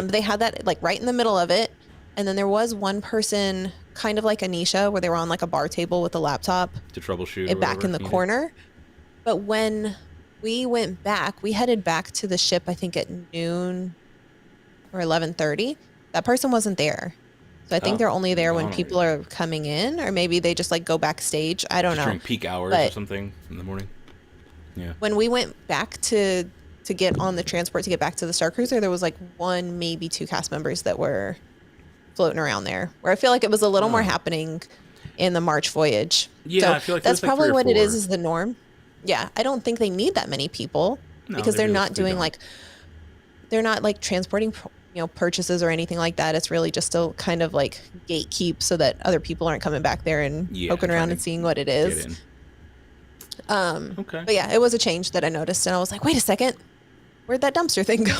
They had that like right in the middle of it. And then there was one person, kind of like Anisha, where they were on like a bar table with a laptop to troubleshoot it back in the corner. But when we went back, we headed back to the ship, I think at noon or 11:30. That person wasn't there. So I think they're only there when people are coming in, or maybe they just like go backstage. I don't know. During peak hours or something in the morning. Yeah. When we went back to get on the transport to get back to the Starcruiser, there was like 1, maybe 2 cast members that were floating around there. Where I feel like it was a little more happening in the March voyage. Yeah, so I feel like that's probably like what it is the norm. Yeah, I don't think they need that many people because they're not doing like they're not like transporting purchases or anything like that. It's really just to kind of like gatekeep so that other people aren't coming back there and poking around and seeing what it is. But yeah, it was a change that I noticed and I was like, wait a second, where'd that dumpster thing go?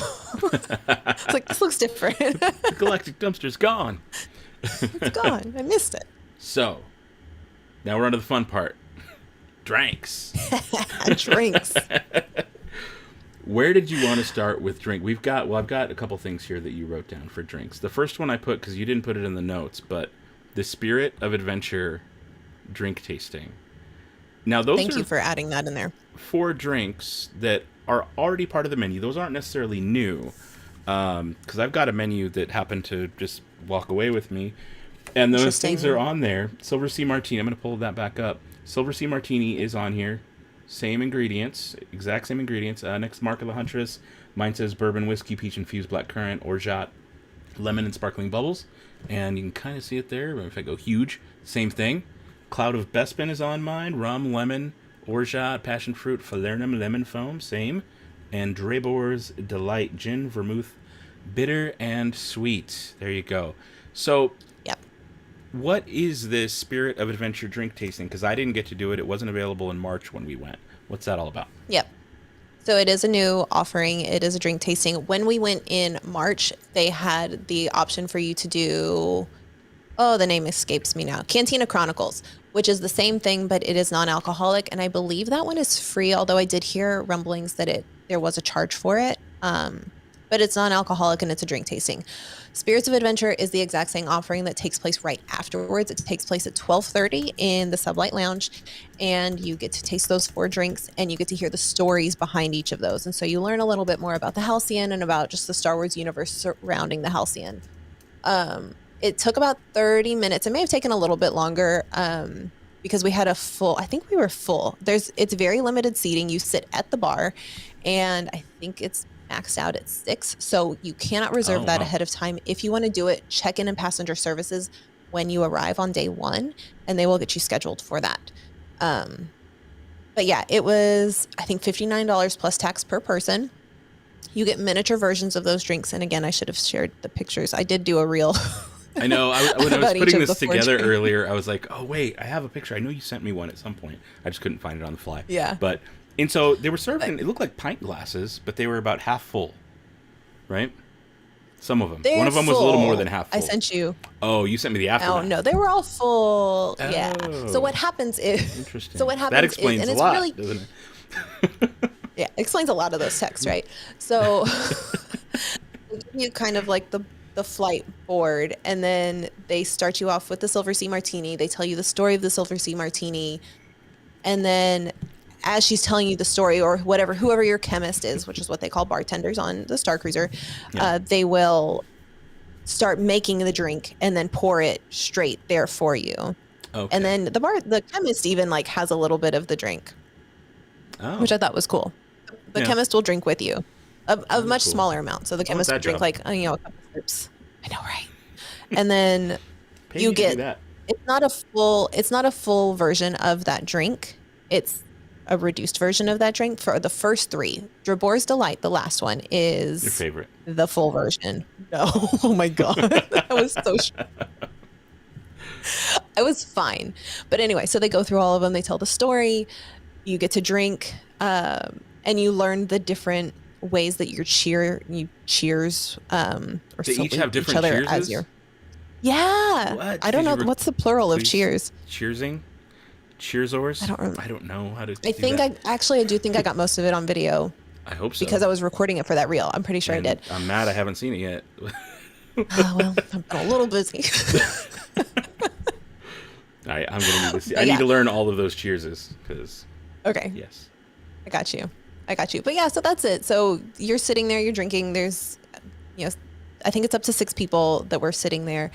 It's like, this looks different. The galactic dumpster's gone. It's gone. I missed it. So now we're on to the fun part. Drinks. Drinks. Where did you want to start with drink? I've got a couple things here that you wrote down for drinks. The first one I put, because you didn't put it in the notes, but the Spirit of Adventure drink tasting. Now, Thank you for adding that in there. 4 drinks that are already part of the menu. Those aren't necessarily new, because I've got a menu that happened to just walk away with me. And those things are on there. Silver Sea Martini. I'm going to pull that back up. Silver Sea Martini is on here. Same ingredients, exact same ingredients. Next, Mark of the Huntress. Mine says bourbon, whiskey, peach infused blackcurrant, orgeat, lemon, and sparkling bubbles. And you can kind of see it there. If I go huge, same thing. Cloud of Bespin is on mine. Rum, lemon, orgeat, passion fruit, falernum, lemon foam, same. And Drabor's Delight, gin, vermouth, bitter, and sweet. There you go. So, what is this Spirit of Adventure drink tasting? Because I didn't get to do it. It wasn't available in March when we went. What's that all about? Yep. So it is a new offering. It is a drink tasting. When we went in March, they had the option for you to do, oh, the name escapes me now, Cantina Chronicles, which is the same thing, but it is non-alcoholic. And I believe that one is free, although I did hear rumblings that there was a charge for it. But it's non-alcoholic and it's a drink tasting. Spirits of Adventure is the exact same offering that takes place right afterwards. It takes place at 12:30 in the Sublight Lounge, and you get to taste those 4 drinks, and you get to hear the stories behind each of those. And so you learn a little bit more about the Halcyon and about just the Star Wars universe surrounding the Halcyon. It took about 30 minutes. It may have taken a little bit longer because we had I think we were full. It's very limited seating. You sit at the bar, and I think it's maxed out at 6. So you cannot reserve that ahead of time. If you want to do it, check in passenger services when you arrive on day 1, and they will get you scheduled for that. But yeah, it was, I think, $59 plus tax per person. You get miniature versions of those drinks. And again, I should have shared the pictures. I did do a reel. I know. When I was putting this together earlier, I was like, oh, wait, I have a picture. I know you sent me one at some point. I just couldn't find it on the fly. Yeah. And so they were serving, it looked like pint glasses, but they were about half full, right? Some of them. One of them was a little more than half full. I sent you. Oh, you sent me the aftermath. Oh, no, they were all full. Oh. Yeah. So what happens is... Interesting. So what happens that explains a lot, doesn't it? Yeah, explains a lot of those texts, right? So they give you kind of like the flight board, and then they start you off with the Silver Sea Martini. They tell you the story of the Silver Sea Martini, and then as she's telling you the story, or whoever your chemist is, which is what they call bartenders on the Starcruiser, they will start making the drink and then pour it straight there for you. Okay. And then the chemist even like has a little bit of the drink, which I thought was cool. The chemist will drink with you a much smaller amount. So the chemist will drink like, a couple sips. I know, right? And then you get, it's not a full version of that drink. It's a reduced version of that drink for the first 3. Drabor's Delight, the last one, is your favorite. The full version. No, oh my god, that was so. I was fine, but anyway, so they go through all of them. They tell the story. You get to drink, and you learn the different ways that you cheers. Or they each have different each other cheerses? Yeah. What? I don't know what's the plural of cheers. Cheersing. Cheersors? I don't know how to do that. I do think I got most of it on video. I hope so. Because I was recording it for that reel. I'm pretty sure I did. I'm mad I haven't seen it yet. Well, I'm a little busy. All right, I'm going to need to see. I need to learn all of those cheerses. Okay. Yes. I got you. But yeah, so that's it. So you're sitting there, you're drinking. There's, I think it's up to 6 people that were sitting there.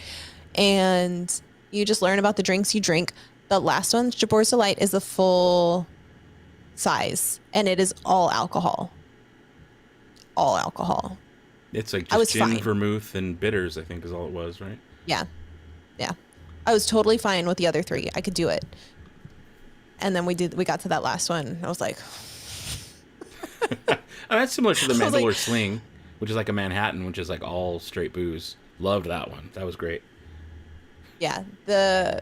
And you just learn about the drinks you drink. The last one, Jabor's Delight, is the full size, and it is all alcohol. All alcohol. It's like just gin, vermouth, and bitters, I think is all it was, right? Yeah. I was totally fine with the other 3. I could do it. And then we got to that last one. I was like... that's similar to the Mandalore Sling, which is like a Manhattan, which is like all straight booze. Loved that one. That was great. Yeah.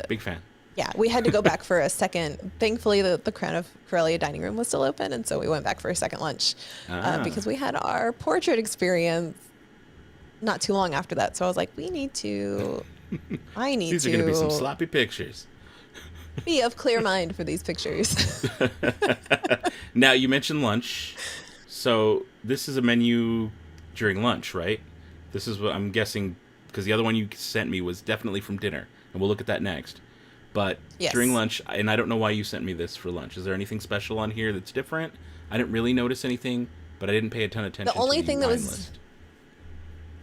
Big fan. Yeah, we had to go back for a second. Thankfully, the Crown of Corellia dining room was still open, and so we went back for a second lunch because we had our portrait experience not too long after that. So I was like, I need to... These are going to be some sloppy pictures. Be of clear mind for these pictures. Now, you mentioned lunch. So this is a menu during lunch, right? This is what I'm guessing, because the other one you sent me was definitely from dinner, and we'll look at that next. But during lunch, and I don't know why you sent me this for lunch. Is there anything special on here that's different? I didn't really notice anything, but I didn't pay a ton of attention to the wine list.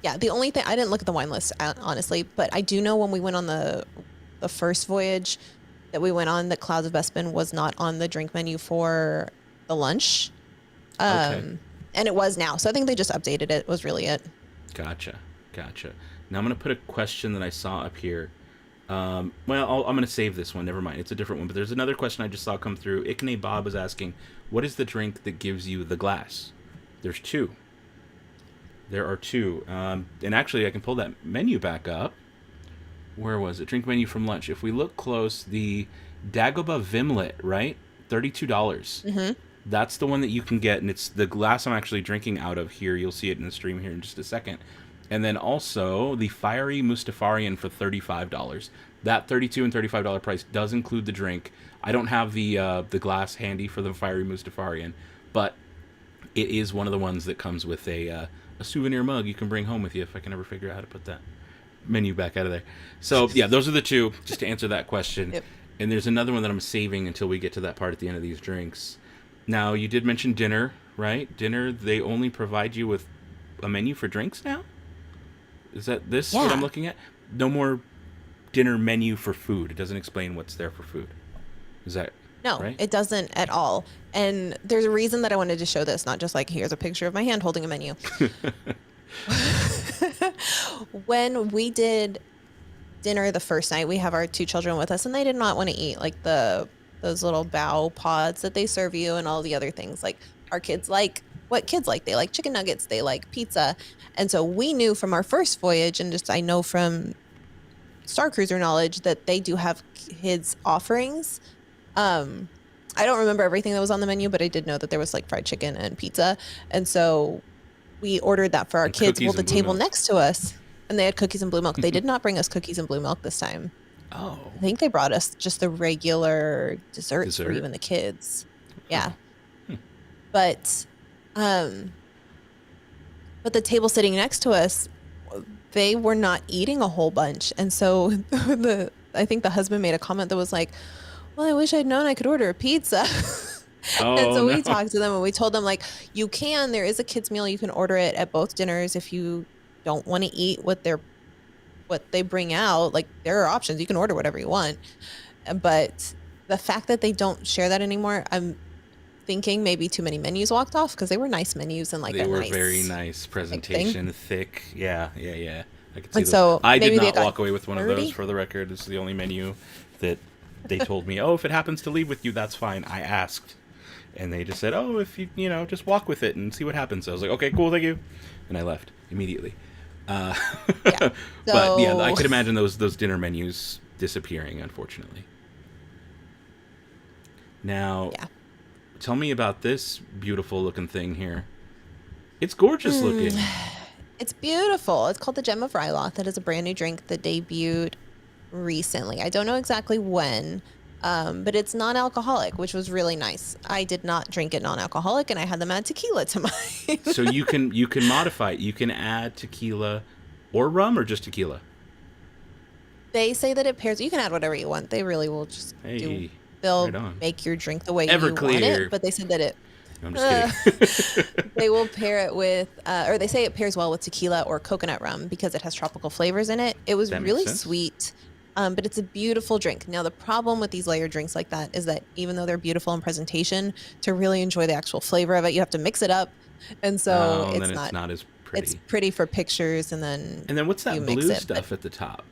Yeah, the only thing, I didn't look at the wine list, honestly, but I do know when we went on the first voyage that we went on, that Clouds of Bespin was not on the drink menu for the lunch. And it was now. So I think they just updated it, was really it. Gotcha. Now I'm going to put a question that I saw up here. I'm going to save this one. Never mind. It's a different one. But there's another question I just saw come through. Ikne Bob was asking, what is the drink that gives you the glass? There's 2. There are 2. And actually, I can pull that menu back up. Where was it? Drink menu from lunch. If we look close, the Dagobah Vimlet, right? $32. That's the one that you can get, and it's the glass I'm actually drinking out of here. You'll see it in the stream here in just a second. And then also the Fiery Mustafarian for $35. That $32 and $35 price does include the drink. I don't have the glass handy for the Fiery Mustafarian, but it is one of the ones that comes with a souvenir mug you can bring home with you, if I can ever figure out how to put that menu back out of there. So, yeah, those are the two, just to answer that question. Yep. And there's another one that I'm saving until we get to that part at the end of these drinks. Now, you did mention dinner, right? Dinner, they only provide you with a menu for drinks now? Is that this what I'm looking at? No more dinner menu for food. It doesn't explain what's there for food. Is that No, right? It doesn't at all. And there's a reason that I wanted to show this, not just like, here's a picture of my hand holding a menu. When we did dinner the first night, we have our 2 children with us, and they did not want to eat like those little bao pods that they serve you and all the other things. Like, our kids like what kids like. They like chicken nuggets, they like pizza. And so we knew from our first voyage, and just I know from Starcruiser knowledge, that they do have kids offerings. I don't remember everything that was on the menu, but I did know that there was like fried chicken and pizza. And so we ordered that for our kids. Well, the table next to us, and they had cookies and blue milk. They did not bring us cookies and blue milk this time. Oh. I think they brought us just the regular desserts for even the kids. Yeah. But the table sitting next to us, they were not eating a whole bunch. And so I think the husband made a comment that was like, well, I wish I'd known I could order a pizza. Oh, and so we talked to them, and we told them, like, there is a kids meal. You can order it at both dinners if you don't want to eat what they bring out. Like, there are options. You can order whatever you want. But the fact that they don't share that anymore, I'm thinking maybe too many menus walked off, because they were nice menus and like they were very nice presentation, thick. Yeah. I could see and so I did not walk away with one of those, for the record. This is the only menu that they told me, oh, if it happens to leave with you, that's fine. I asked, and they just said, oh, if you just walk with it and see what happens. So I was like, okay, cool, thank you, and I left immediately. But yeah, I could imagine those dinner menus disappearing, unfortunately. Now, tell me about this beautiful looking thing here. It's gorgeous looking. It's beautiful. It's called the Gem of Ryloth. That is a brand new drink that debuted recently. I don't know exactly when, but it's non-alcoholic, which was really nice. I did not drink it non-alcoholic, and I had them add tequila to mine. So you can modify it. You can add tequila or rum, or just tequila. They say that it pairs. You can add whatever you want. They really will just they'll make your drink the way you want it. But they said that it. I'm just kidding. They will pair it with, or they say it pairs well with tequila or coconut rum because it has tropical flavors in it. It was really sweet. But it's a beautiful drink. Now, the problem with these layered drinks like that is that even though they're beautiful in presentation, to really enjoy the actual flavor of it, you have to mix it up. And so it's not as pretty. It's pretty for pictures, and then what's that blue stuff at the top?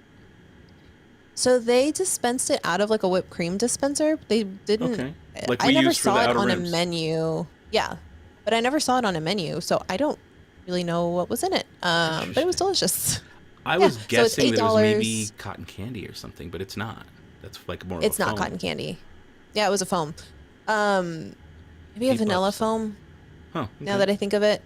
So they dispensed it out of like a whipped cream dispenser. They didn't. Okay. Like I never saw it on a menu. Yeah, but I never saw it on a menu, so I don't really know what was in it. But it was delicious. I was guessing that it was maybe cotton candy or something, but it's not. That's like more of a foam. It's not cotton candy. Yeah, it was a foam. Maybe a vanilla foam. Huh. Okay. Now that I think of it.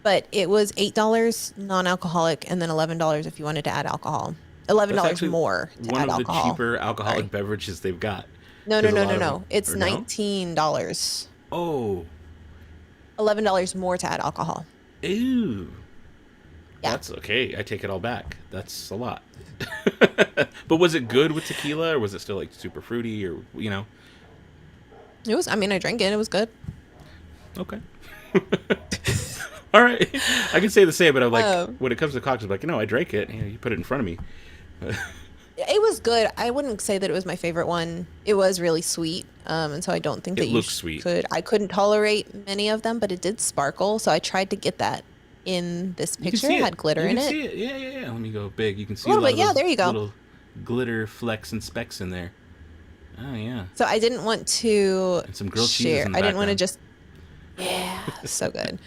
But it was $8 non-alcoholic, and then $11 if you wanted to add alcohol. $11 more to add alcohol. One of the cheaper alcoholic beverages they've got. No. It's $19. Oh. $11 more to add alcohol. Ooh. Yeah. That's okay. I take it all back. That's a lot. But was it good with tequila, or was it still like super fruity, or It was. I mean, I drank it. It was good. Okay. All right. I can say the same, but I'm like, when it comes to cocktails, I'm like, I drank it. You put it in front of me. It was good. I wouldn't say that it was my favorite one. It was really sweet, and so I don't think that sweet. I couldn't tolerate many of them, but it did sparkle, so I tried to get that in this picture. It had glitter in it. See it. Yeah. Let me go big. You can see a little bit. Yeah, there you go. Little glitter flecks and specks in there. Oh yeah. So I didn't want to and some grilled cheese in the I didn't want to just. Yeah, so good.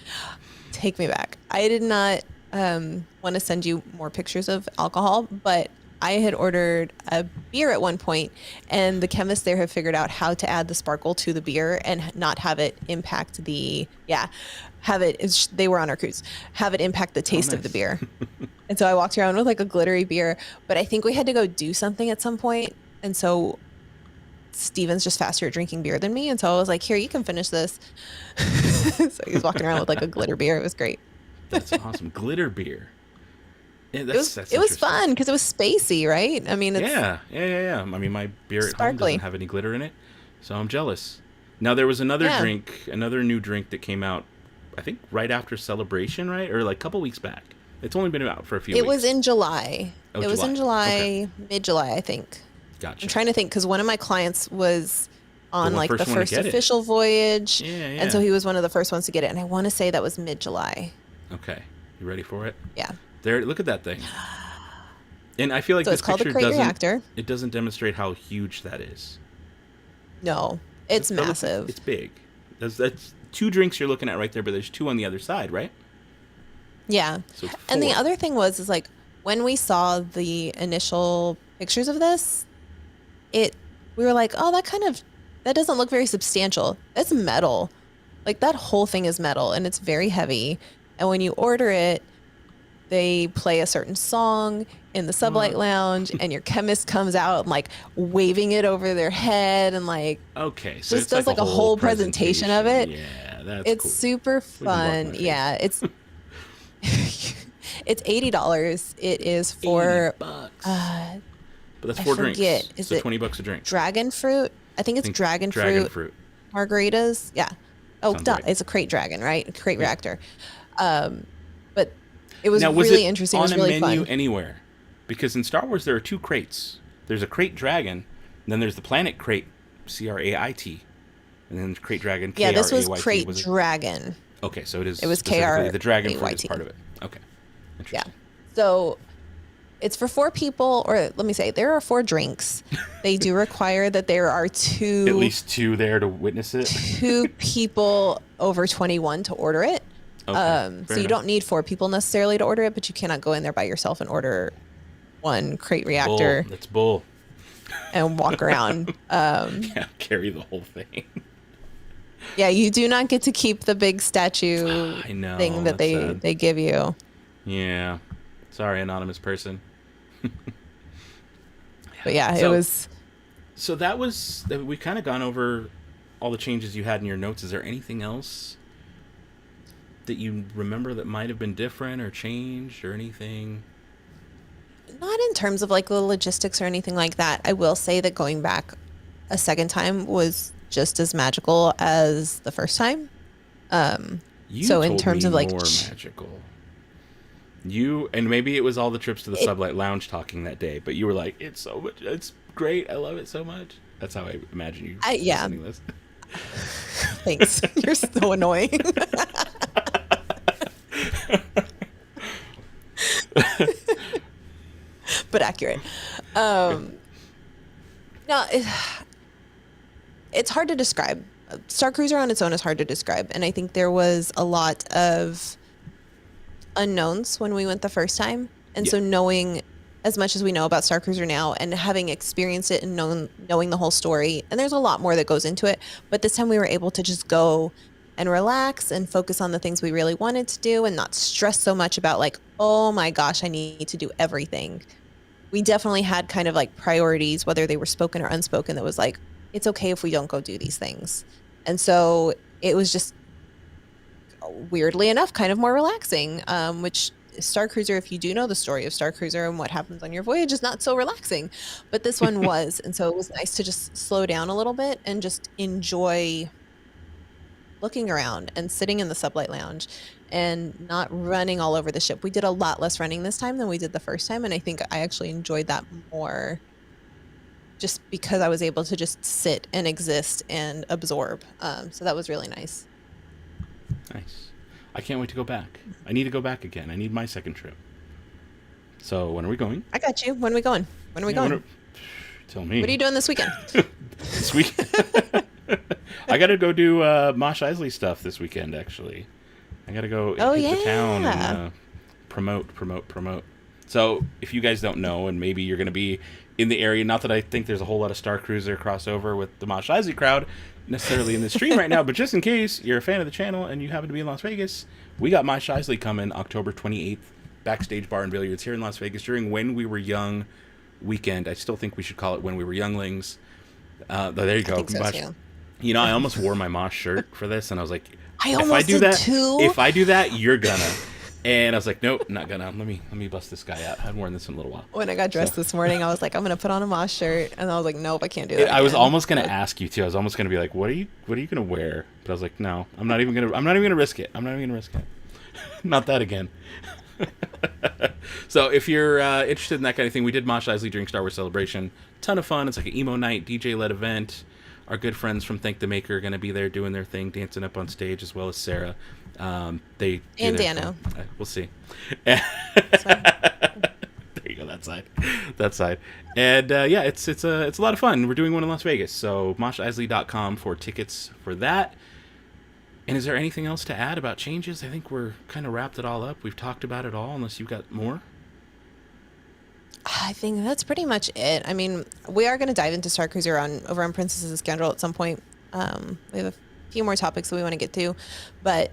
Take me back. I did not want to send you more pictures of alcohol, but I had ordered a beer at one point, and the chemists there have figured out how to add the sparkle to the beer and not have it impact they were on our cruise, have it impact the taste of the beer. And so I walked around with like a glittery beer, but I think we had to go do something at some point. And so Steven's just faster at drinking beer than me. And so I was like, here, you can finish this. So he was walking around with like a glitter beer. It was great. That's awesome. Glitter beer. Yeah, it was fun because it was spacey, right? I mean, it's yeah. I mean, my beer at home sparkly. doesn't have any glitter in it, so I'm jealous. Now, there was another new drink that came out, I think, right after Celebration, right? Or like a couple weeks back. It's only been out for a few weeks. It was in July. Oh, it was in July, okay. mid-July, I think. Gotcha. I'm trying to think because one of my clients was on like the first official voyage. Yeah. And so he was one of the first ones to get it. And I want to say that was mid-July. Okay. You ready for it? Yeah. There, look at that thing. And I feel like so this it's called picture the crate reactor. It doesn't demonstrate how huge that is. No, it's massive. It's big. That's 2 drinks you're looking at right there, but there's 2 on the other side, right? Yeah. So it's 4. And the other thing is like when we saw the initial pictures of this, we were like, oh, that doesn't look very substantial. It's metal. Like that whole thing is metal and it's very heavy. And when you order it, they play a certain song in the sublight lounge and your chemist comes out and like waving it over their head and like okay, so just does like a whole presentation of it. Yeah, that's it's cool. Super fun. Yeah, it's it's $80. It is for $80. But that's 4 drinks. Is it $20 a drink? Dragon fruit? I think it's dragon fruit margaritas. Yeah. Oh, duh. It's a crate dragon, right? A crate reactor. But it was really interesting. It was really fun. On a menu anywhere? Because in Star Wars there are 2 crates. There's a crate dragon, and then there's the planet crate, CRAIT, and then there's crate dragon. Yeah, this was crate dragon. Okay, so it is. It was KR. The dragon fruit is part of it. Okay, interesting. Yeah, so it's for 4 people, or let me say, there are 4 drinks. They do require that there are 2, at least 2 there to witness it. 2 people over 21 to order it. Okay, so you don't need 4 people necessarily to order it, but you cannot go in there by yourself and order 1 crate reactor. That's bull. And walk around. Carry the whole thing. Yeah, you do not get to keep the big statue thing that they give you. Yeah. Sorry, anonymous person. But yeah, it was... So we've kind of gone over all the changes you had in your notes. Is there anything else that you remember that might have been different or changed or anything? Not in terms of like the logistics or anything like that. I will say that going back a second time was just as magical as the first time. So in terms of like more magical. And maybe it was all the trips to the Sublight Lounge talking that day, but you were like, it's so much, it's great, I love it so much. That's how I imagine you listening to this. Thanks. You're so annoying. But accurate. No, it's hard to describe. Starcruiser on its own is hard to describe, and I think there was a lot of unknowns when we went the first time, and so knowing as much as we know about Starcruiser now and having experienced it and knowing the whole story, and there's a lot more that goes into it, but this time we were able to just go and relax and focus on the things we really wanted to do and not stress so much about like, oh my gosh, I need to do everything. We definitely had kind of like priorities, whether they were spoken or unspoken, that was like, it's okay if we don't go do these things. And so it was just, weirdly enough, kind of more relaxing, which Starcruiser, if you do know the story of Starcruiser and what happens on your voyage, is not so relaxing. But this one was. And so it was nice to just slow down a little bit and just enjoy looking around and sitting in the sublight lounge and not running all over the ship. We did a lot less running this time than we did the first time, and I think I actually enjoyed that more just because I was able to just sit and exist and absorb. So that was really nice. Nice. I can't wait to go back. I need to go back again. I need my second trip. So when are we going? I got you. When are we going? When are we going? Tell me. What are you doing this weekend? This weekend? I got to go do Mosh Isley stuff this weekend, actually. I got to go hit the town and promote. So if you guys don't know, and maybe you're going to be in the area, not that I think there's a whole lot of Starcruiser crossover with the Mos Eisley crowd necessarily in the stream right now, but just in case you're a fan of the channel and you happen to be in Las Vegas, we got Mos Eisley coming October 28th, Backstage Bar and Billiards here in Las Vegas during When We Were Young weekend. I still think we should call it When We Were Younglings. There you go. I think so too. You know, I almost wore my Mosh shirt for this, and I was like, if I do that, you're gonna. And I was like, nope, not gonna. Let me bust this guy out. I hadn't worn this in a little while. When I got dressed this morning, I was like, I'm gonna put on a Mosh shirt, and I was like, nope, I can't do that. I was almost gonna ask you too. I was almost gonna be like, what are you gonna wear? But I was like, no, I'm not even gonna risk it. Not that again. So if you're interested in that kind of thing, we did Mos Eisley during Star Wars Celebration. Ton of fun. It's like an emo night, DJ-led event. Our good friends from Thank the Maker are going to be there doing their thing, dancing up on stage, as well as Sarah. And Dano. We'll see. There you go, that side. And yeah, it's a lot of fun. We're doing one in Las Vegas, so mosheisley.com for tickets for that. And is there anything else to add about changes? I think we're kind of wrapped it all up. We've talked about it all, unless you've got more. I think that's pretty much it. I mean, we are going to dive into Starcruiser over on Princess's Scoundrel at some point. We have a few more topics that we want to get to, but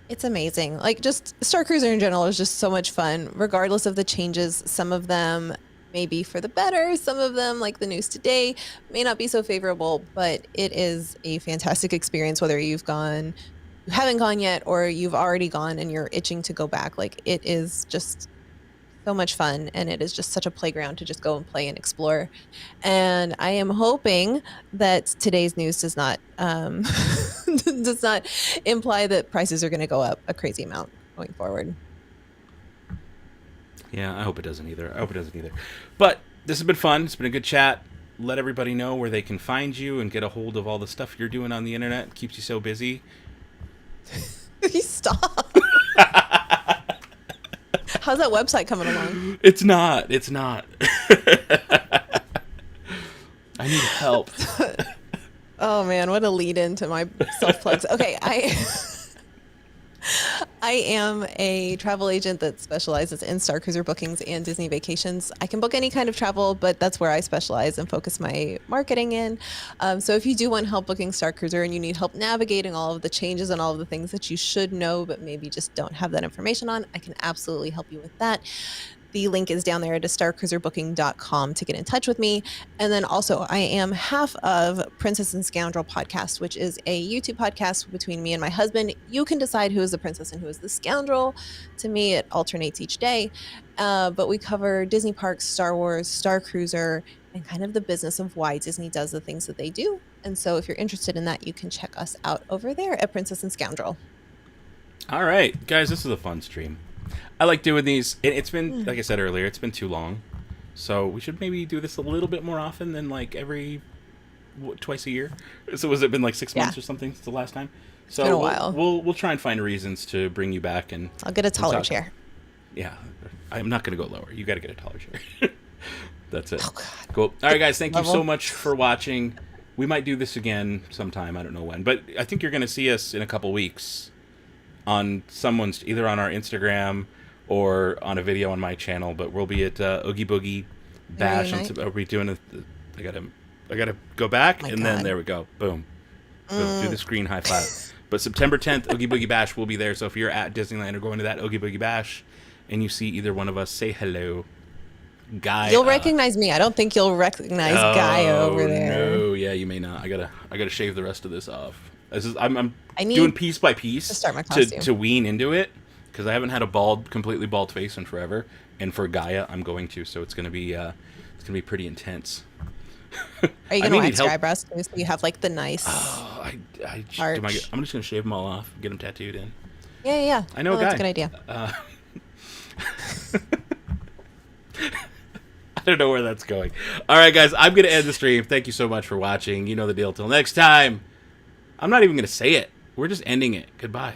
it's amazing. Like, just Starcruiser in general is just so much fun, regardless of the changes. Some of them may be for the better. Some of them, like the news today, may not be so favorable, but it is a fantastic experience, whether you haven't gone yet, or you've already gone and you're itching to go back. Like, it is just so much fun, and it is just such a playground to just go and play and explore. And I am hoping that today's news does not imply that prices are going to go up a crazy amount going forward. Yeah, I hope it doesn't either. But this has been fun. It's been a good chat. Let everybody know where they can find you and get a hold of all the stuff you're doing on the internet. It keeps you so busy. Stop. How's that website coming along? It's not. I need help. Oh man, what a lead into my self plugs. Okay, I am a travel agent that specializes in Starcruiser bookings and Disney vacations. I can book any kind of travel, but that's where I specialize and focus my marketing in. So if you do want help booking Starcruiser and you need help navigating all of the changes and all of the things that you should know but maybe just don't have that information on, I can absolutely help you with that. The link is down there at starcruiserbooking.com to get in touch with me. And then also, I am half of Princess and Scoundrel podcast, which is a YouTube podcast between me and my husband. You can decide who is the princess and who is the scoundrel. To me, it alternates each day. But we cover Disney parks, Star Wars, Starcruiser, and kind of the business of why Disney does the things that they do. And so if you're interested in that, you can check us out over there at Princess and Scoundrel. All right, guys, this is a fun stream. I like doing these. It's been, like I said earlier, it's been too long. So we should maybe do this a little bit more often than like twice a year. So has it been like 6 months or something since the last time? So it's been a while. We'll try and find reasons to bring you back. And I'll get a taller chair. Yeah, I'm not going to go lower. You got to get a taller chair. That's it. Oh, God. Cool. All right, guys, thank you so much for watching. We might do this again sometime. I don't know when. But I think you're going to see us in a couple weeks on either on our Instagram or on a video on my channel, but we'll be at Oogie Boogie Bash. Are we doing I gotta go back, then there we go. Boom. Do the screen high five. But September 10th, Oogie Boogie Bash will be there. So if you're at Disneyland or going to that Oogie Boogie Bash and you see either one of us, say hello. Guy. You'll recognize me. I don't think you'll recognize Gaia over there. No, yeah, you may not. I gotta shave the rest of this off. I'm doing piece by piece to start my costume. to wean into it, because I haven't had a completely bald face in forever, and for Gaia I'm going to, so it's gonna be pretty intense. Are you gonna wax your eyebrows too, so you have like the nice? Oh, arch? I'm just gonna shave them all off, get them tattooed in. Yeah. I know a guy. That's a good idea. I don't know where that's going. All right, guys, I'm gonna end the stream. Thank you so much for watching. You know the deal. Till next time. I'm not even gonna say it. We're just ending it. Goodbye.